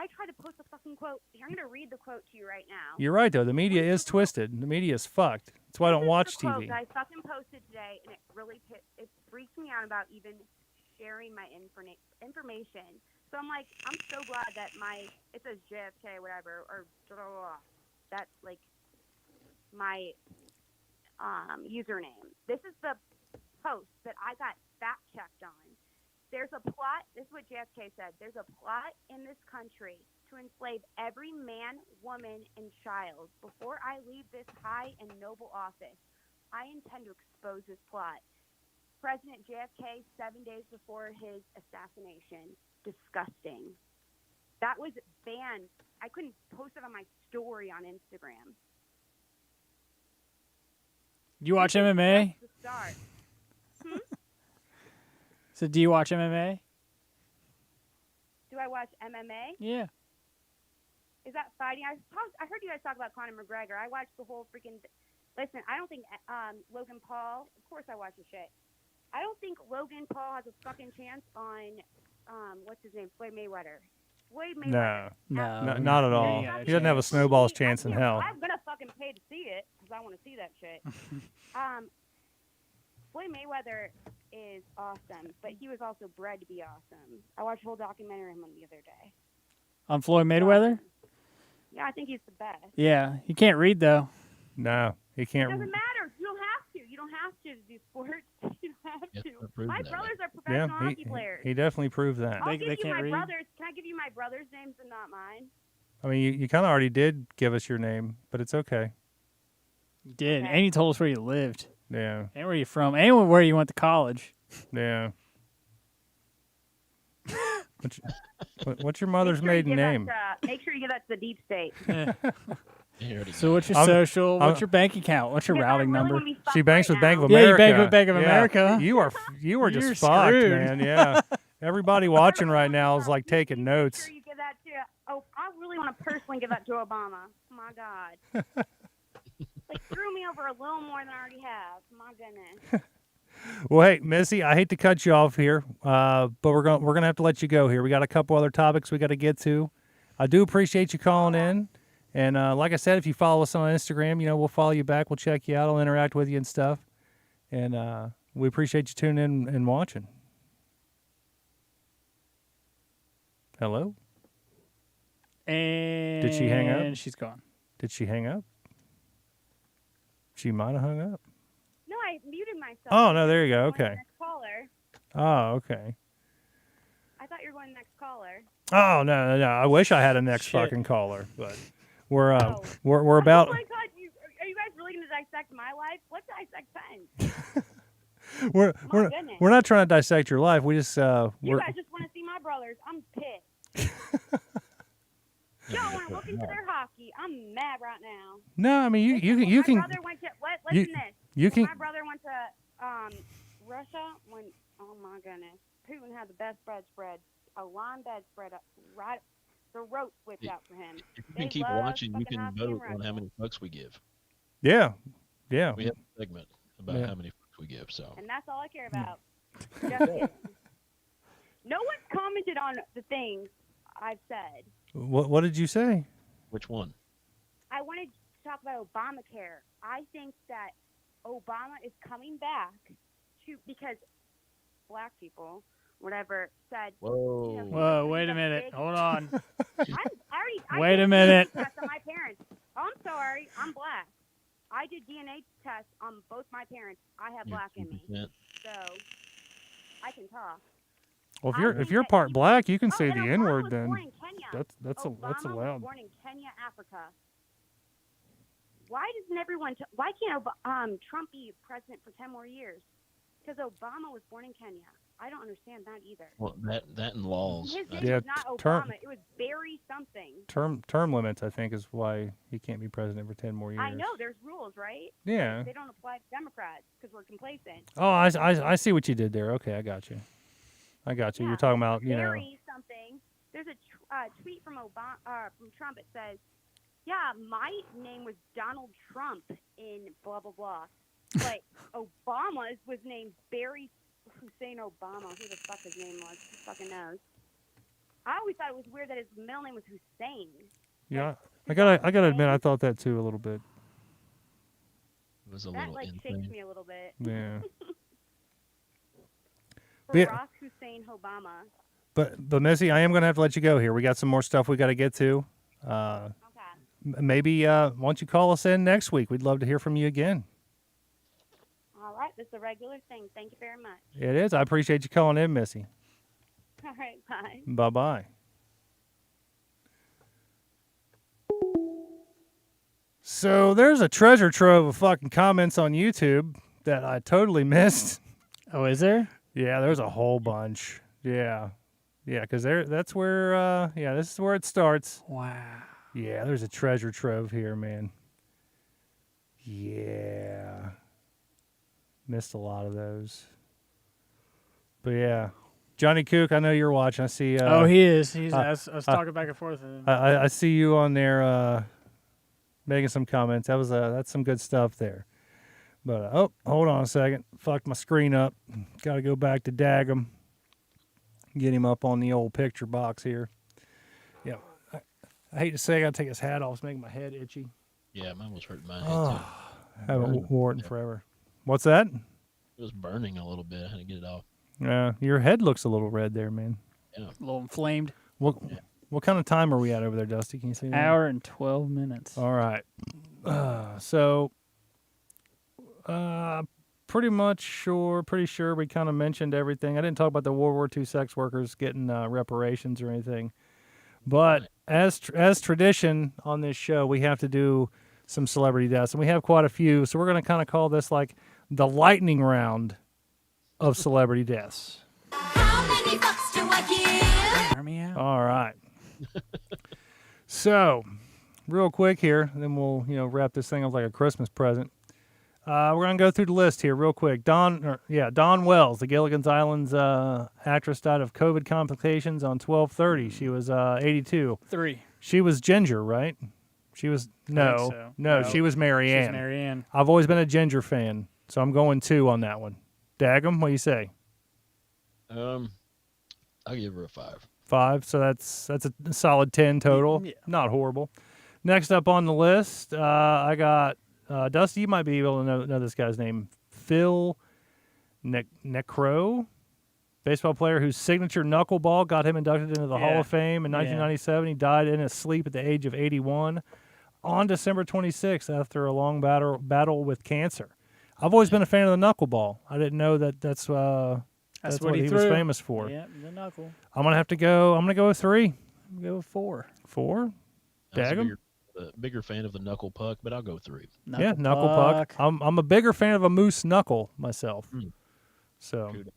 I try to post a fucking quote. I'm going to read the quote to you right now. You're right, though. The media is twisted. The media is fucked. That's why I don't watch This is the TV. quote that I fucking posted today, and it freaks me out about even sharing my information. So I'm like, I'm so glad that it says JFK, whatever, or blah, blah, blah. That's like my username. This is the post that I got fact checked on. There's a plot. This is what JFK said. There's a plot in this country to enslave every man, woman, and child. Before I leave this high and noble office, I intend to expose this plot. President JFK, 7 days before his assassination. Disgusting. That was banned. I couldn't post it on my story on Instagram. You watch MMA? That's the start. So do you watch MMA? Do I watch MMA? Yeah. Is that fighting? I heard you guys talk about Conor McGregor. I watched the whole freaking. Listen, I don't think Logan Paul. Of course, I watch the shit. I don't think Logan Paul has a fucking chance on what's his name, Floyd Mayweather. Floyd Mayweather. No. Not at all. He doesn't have a snowball's chance in hell. I'm gonna fucking pay to see it because I want to see that shit. Floyd Mayweather is awesome, but he was also bred to be awesome. I watched a whole documentary on him the other day. On Floyd Mayweather? Yeah, I think he's the best. Yeah. He can't read, though. No, he It can't. doesn't matter. You don't have to. You don't have to do sports. You don't have Yes, to. I've proven My that, brothers are Yeah, professional hockey players. he definitely proved that. I'll They give you can't my read? brothers. Can I give you my brothers' names and not mine? I mean, you kind of already did give us your name, but it's okay. You did. Okay. And he told us where you lived. Yeah, And where you from. And where you went to college. yeah. What's your mother's maiden name? Make sure you give that to the deep state. You already So know. what's your I'm- social? What's I'm- your bank account? What's your Because I routing really number? wanna be fucked She banks right with Bank of now. Yeah, you America. bank with Bank of America. You are You're just fucked, screwed. man. Yeah. Everybody watching right now is like taking Make notes. sure you give that to. Oh, I really want to personally give that to Obama. My God. Like screw me over a little more than I already have. My goodness. Well, hey, Missy, I hate to cut you off here, but we're gonna have to let you go here. We got a couple other topics we got to get to. I do appreciate you calling in, and like I said, if you follow us on Instagram, we'll follow you back. We'll check you out. I'll interact with you and stuff, and we appreciate you tuning in and watching. Hello? And Did she hang up? She's gone. Did she hang up? She might have hung up. No, I muted myself. Oh no, there you go. Going to the Okay. Next caller. Oh, okay. I thought you were going to the next caller. Oh no. I wish I had a next Shit. fucking caller, but we're Oh. we're about. Oh my God! Are you guys really going to dissect my life? Let's dissect Pen. We're goodness. we're not trying to dissect your life. We just You we're guys just want to see my brothers. I'm pissed. Y'all want to look into their hockey. I'm mad right now. no. I mean you My can brother went to you- listen to this. you When can my brother went to Russia. Oh my goodness, Putin had the best bedspread, a lime bedspread, right. The rope whipped out for him. If you They can keep love watching, you fucking can hockey in vote on how Russia. many fucks we give. yeah. We have a segment about Yeah. how many fucks we give. So And that's all I care Hmm. about. Just kidding. No one's commented on the things I've said. What did you say? which one? I wanted to talk about Obamacare. I think that Obama is coming back because black people, whatever, said. Whoa. You know, Whoa, wait a the minute. big- Hold on. I Wait did a minute. DNA tests on my parents. Oh, I'm sorry. I'm black. I did DNA tests on both my parents. I have black in me, 2%. so I can talk. Well, I if think you're that part he- black, you can Oh, say and the Obama N word was then. born in Kenya. That's Obama allowed. was born in Kenya, Africa. Why doesn't everyone? Why can't Trump be president for 10 more years? Because Obama was born in Kenya. I don't understand that either. Well, that and laws. His name Yeah, was not term- Obama. It was Barry something. Term limits, I think, is why he can't be president for 10 more years. I know there's rules, right? Yeah. They don't apply to Democrats because we're complacent. Oh, I see what you did there. Okay, I got you. You're talking about, Barry something. There's a tweet from from Trump. It says, "Yeah, my name was Donald Trump in blah blah blah, but Obama's was named Barry Hussein Obama. Who the fuck his name was? Who fucking knows? I always thought it was weird that his middle name was Hussein. Yeah. I gotta admit, I thought that too a little bit. It was a That little like shakes insane. me a little bit. Yeah. For Yeah. Barack Hussein Obama. But Missy, I am gonna have to let you go here. We got some more stuff we got to get to. Okay. Maybe once you call us in next week, we'd love to hear from you again. All right. This is a regular thing. Thank you very much. It is. I appreciate you calling in, Missy. All right, bye. Bye-bye. So there's a treasure trove of fucking comments on YouTube that I totally missed. Oh, is there? Yeah, there's a whole bunch. Yeah. Yeah, because that's where, this is where it starts. Wow. Yeah, there's a treasure trove here, man. Yeah. Missed a lot of those. But yeah. Johnny Cook, I know you're watching. I see. Oh, he is. I was talking back and forth with him. I see you on there making some comments. That's some good stuff there. But hold on a second. Fucked my screen up. Got to go back to Daggum. Get him up on the old picture box here. Yeah. I hate to say I got to take his hat off. It's making my head itchy. Yeah, mine was hurting my head Oh, too. haven't worn it in forever. What's that? It was burning a little bit. I had to get it off. Yeah, your head looks a little red there, man. Yeah. A little inflamed. What kind of time are we at over there, Dusty? Can you see that? Hour and 12 minutes. All right. Pretty sure we kind of mentioned everything. I didn't talk about the World War II sex workers getting reparations or anything. But as tradition on this show, we have to do some celebrity deaths, and we have quite a few. So we're going to kind of call this like the lightning round of celebrity deaths. How many bucks do I give? Hear me out. All right. So, real quick here, and then we'll wrap this thing up like a Christmas present. We're gonna go through the list here real quick. Dawn Wells, the Gilligan's Island's actress, died of COVID complications on 12/30. She was 82. 3. She was Ginger, right? She was no, so. no, No. she was Mary Ann. She's Mary Ann. I've always been a Ginger fan, so I'm going 2 on that one. Daggum, what do you say? I'll give her a 5. 5, so that's a solid 10 total. Yeah. Not horrible. Next up on the list, I got Dusty. You might be able to know this guy's name. Phil Necro, baseball player whose signature knuckleball got him inducted into the Hall of Fame in 1997. He died in his sleep at the age of 81 on December 26th after a long battle with cancer. I've always been a fan of the knuckleball. I didn't know that's what he was famous for. Yeah, the knuckle. I'm gonna go with 3. Go with 4. 4. I was a Daggum? bigger fan of the knuckle puck, but I'll go 3. Knuckle puck. I'm a bigger fan of a moose knuckle myself. So, Kudos.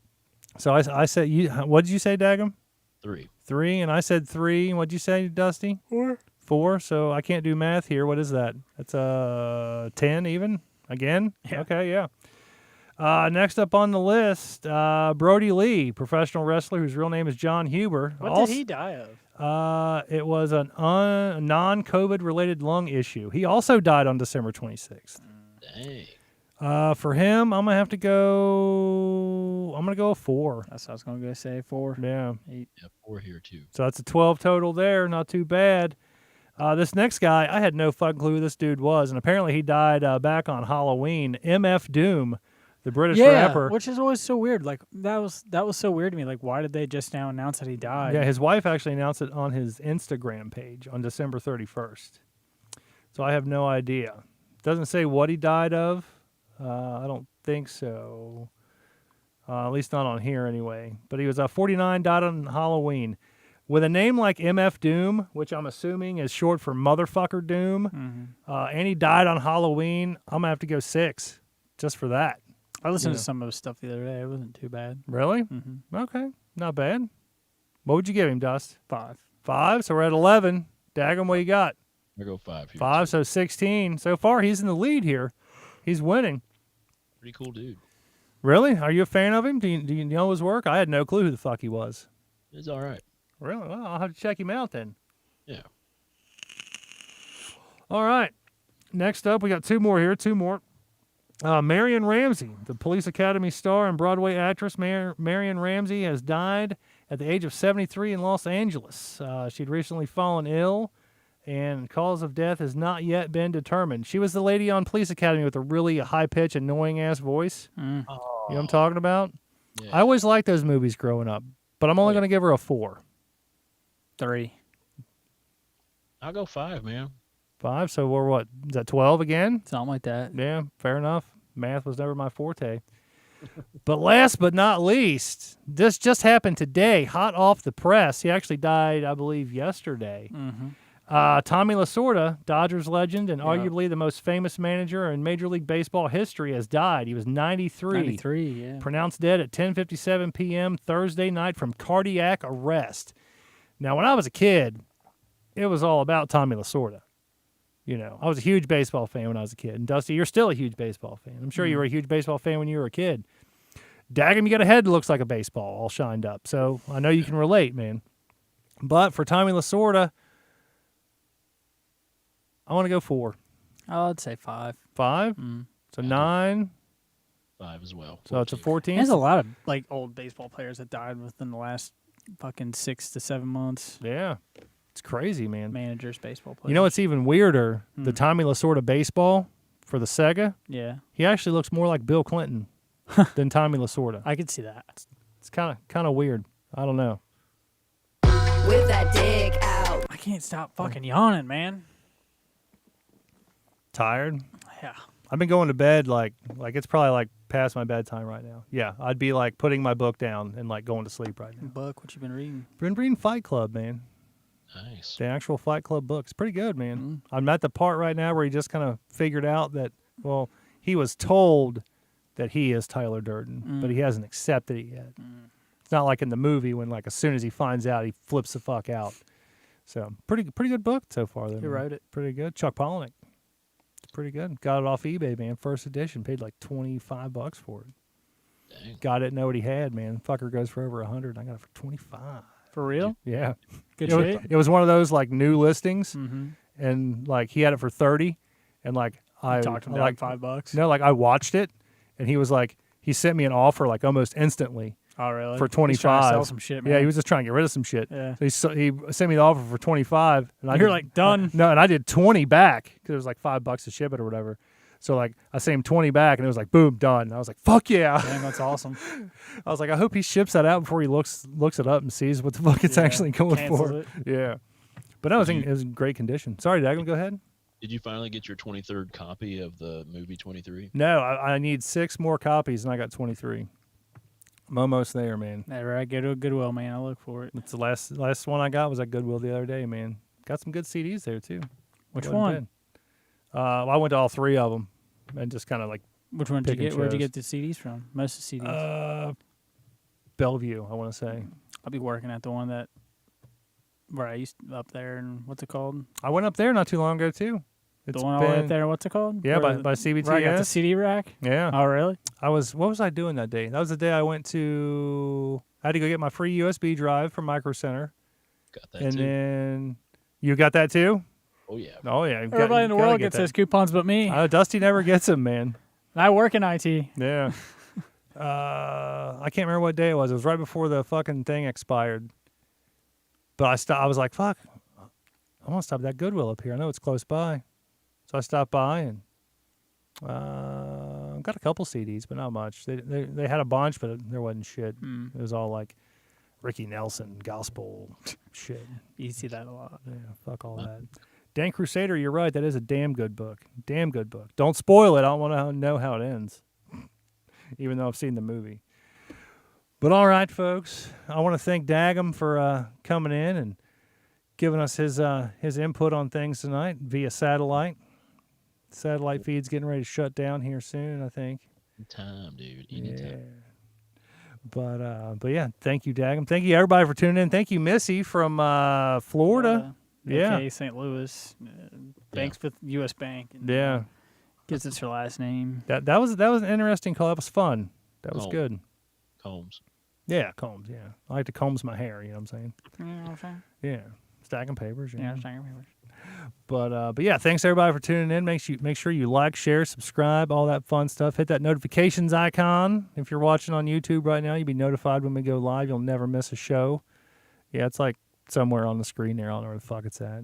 so I said what did you say, Daggum? 3. 3, and I said 3. What'd you say, Dusty? 4. 4. So I can't do math here. What is that? That's 10 even again. Yeah. Okay, yeah. Next up on the list, Brody Lee, professional wrestler whose real name is John Huber. What did he die of? It was a non-COVID related lung issue. He also died on December 26th. Dang. For him, I'm gonna go a 4. That's what I was going to say. 4. Yeah. 8. Yeah, 4 here too. So that's a 12 total there. Not too bad. This next guy, I had no fucking clue who this dude was, and apparently he died back on Halloween. MF Doom, the British rapper. Which is always so weird. Like that was so weird to me. Like, why did they just now announce that he died? Yeah, his wife actually announced it on his Instagram page on December 31st. So I have no idea. Doesn't say what he died of. I don't think so. At least not on here anyway. But he was 49, died on Halloween. With a name like MF Doom, which I'm assuming is short for Motherfucker Doom, and he died on Halloween, I'm going to have to go 6 just for that. I listened to some of his stuff the other day. It wasn't too bad. Really? Mm-hmm. Okay. Not bad. What would you give him, Dust? 5. 5, so we're at 11. Daggum, what you got? I'll go 5 here. 5, so 16. So far, he's in the lead here. He's winning. Pretty cool dude. Really? Are you a fan of him? Do you know his work? I had no clue who the fuck he was. It's all right. Really? Well, I'll have to check him out then. Yeah. All right. Next up, we got 2 more here. 2 more. Marion Ramsey, the Police Academy star and Broadway actress. Marion Ramsey has died at the age of 73 in Los Angeles. She'd recently fallen ill, and cause of death has not yet been determined. She was the lady on Police Academy with a really high-pitched, annoying-ass voice. You know what I'm talking about? Yeah. I always liked those movies growing up, but I'm only going to give her a 4. 3. I'll go 5, man. 5, so we're what? Is that 12 again? Something like that. Yeah, fair enough. Math was never my forte. But last but not least, this just happened today, hot off the press. He actually died, I believe, yesterday. Tommy Lasorda, Dodgers legend and arguably the most famous manager in Major League Baseball history, has died. He was 93. 93, yeah. Pronounced dead at 10:57 p.m. Thursday night from cardiac arrest. Now, when I was a kid, it was all about Tommy Lasorda. You know, I was a huge baseball fan when I was a kid. And Dusty, you're still a huge baseball fan. I'm sure you were a huge baseball fan when you were a kid. Daggum, you got a head that looks like a baseball all shined up. So I know you can relate, man. But for Tommy Lasorda, I want to go 4. I'd say 5. 5? So 9. 5 as well. So it's a 14. 14. There's a lot of like old baseball players that died within the last fucking 6 to 7 months. Yeah. It's crazy, man. Managers, baseball players. You know what's even weirder? The Tommy Lasorda baseball for the Sega, Yeah, he actually looks more like Bill Clinton than Tommy Lasorda. I could see that. It's kind of weird. I don't know. With that dick out. I can't stop fucking yawning, man. Tired? Yeah. I've been going to bed like it's probably like past my bedtime right now. Yeah, I'd be like putting my book down and like going to sleep right now. Buck, what you been reading? Been reading Fight Club, man. Nice. The actual Fight Club book. It's pretty good, man. I'm at the part right now where he just kind of figured out that, well, he was told that he is Tyler Durden, but he hasn't accepted it yet. It's not like in the movie when, like, as soon as he finds out, he flips the fuck out. So, pretty good book so far, though. Who man. wrote it? Pretty good. Chuck Palahniuk. It's pretty good. Got it off eBay, man. First edition. Paid like $25 for it. Dang. Guy didn't know what he had, man. Fucker goes for over 100. I got it for 25. For real? Yeah. Good It was, shit. it was one of those like new listings, and like he had it for 30, and like I Talked him down like $5. no, like I watched it, and he was like he sent me an offer like almost instantly Oh, really? for He's trying to 25. sell some shit, man. Yeah, he was just trying to get rid of some shit. Yeah. So he sent me the offer for 25, and I You're did- like, done. No, and I did 20 back because it was like $5 to ship it or whatever. So like I sent him 20 back, and it was like boom, done. I was like, fuck yeah. Damn, that's awesome. I was like, I hope he ships that out before he looks it up and sees what the fuck it's Yeah, actually going cancels for. it. Yeah. But no, I think it was in great condition. Sorry, Dagon, go ahead. Did you finally get your 23rd copy of the movie 23? No, I need 6 more copies, and I got 23. I'm almost there, man. Never. I go to a Goodwill, man. I look for it. It's the last one I got was at Goodwill the other day, man. Got some good CDs there too. Which Wasn't one? bad. I went to all 3 of them, and just kind of like Which one did you Pick and get? Where'd you chose. get the CDs from? Most of the CDs. Bellevue, I want to say. I'll be working at the one that where I used up there, and what's it called? I went up there not too long ago too. It's The one all the way been- up there. What's it called? Yeah, Where by CBTS. Where I got the CD rack. Yeah. Oh, really? What was I doing that day? That was the day I went to. I had to go get my free USB drive from Micro Center, Got that and too. then you got that too. Oh yeah. Oh yeah, Everybody in the world gets those coupons but me. Dusty never gets them, man. And I work in IT. Yeah. I can't remember what day it was. It was right before the fucking thing expired. But I was like, fuck, I want to stop at that Goodwill up here. I know it's close by. So I stopped by and got a couple CDs, but not much. They had a bunch, but there wasn't shit. It was all like Ricky Nelson, gospel shit. You see that a lot. Yeah, fuck all that. Dan Crusader, you're right. That is a damn good book. Damn good book. Don't spoil it. I don't want to know how it ends, even though I've seen the movie. But all right, folks. I want to thank Daggum for coming in and giving us his input on things tonight via satellite. Satellite feed's getting ready to shut down here soon, I think. Anytime, dude. Anytime. But yeah, thank you, Daggum. Thank you, everybody, for tuning in. Thank you, Missy from Florida. Yeah. AKA St. Louis. Banks with U.S. Bank. And, Yeah. Gives us her last name. That was an interesting call. That was fun. That was Combs. good. Combs. Yeah, combs. Yeah, I like to combs my hair. You know what I'm saying? You know what I'm saying? Yeah, stacking papers. Yeah, stacking papers. But yeah, thanks everybody for tuning in. Make sure you like, share, subscribe, all that fun stuff. Hit that notifications icon. If you're watching on YouTube right now, you'll be notified when we go live. You'll never miss a show. Yeah, it's like somewhere on the screen there. I don't know where the fuck it's at.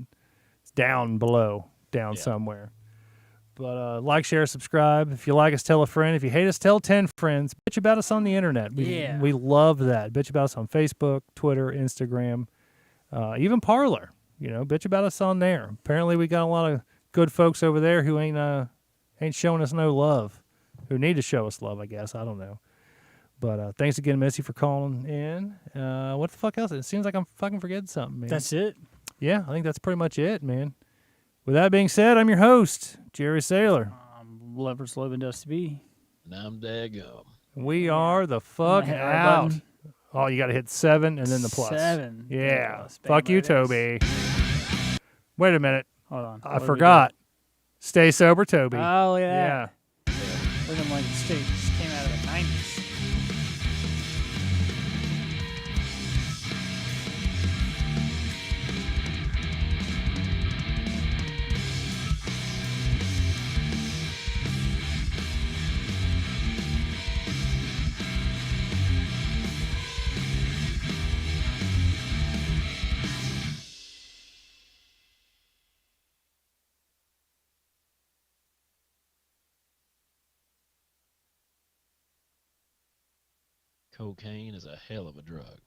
It's down below, somewhere. But like, share, subscribe. If you like us, tell a friend. If you hate us, tell 10 friends. Bitch about us on the internet. We love that. Bitch about us on Facebook, Twitter, Instagram, even Parler. You know, bitch about us on there. Apparently, we got a lot of good folks over there who ain't showing us no love. Who need to show us love, I guess. I don't know. But thanks again, Missy, for calling in. What the fuck else? It seems like I'm fucking forgetting something, man. That's it. Yeah, I think that's pretty much it, man. With that being said, I'm your host, Jerry Saylor. Leverage Loban Dusty B. And I'm daggum. We are the fuck Hit our out. button. Oh, you got to hit 7 and then the plus. 7. Yeah. Spam Fuck you, it is. Toby. Wait a minute. Hold on. I What do we forgot. Stay sober, Toby. do? Oh, look at Yeah. that. Living like the States. Came out of the 90s. Cocaine is a hell of a drug.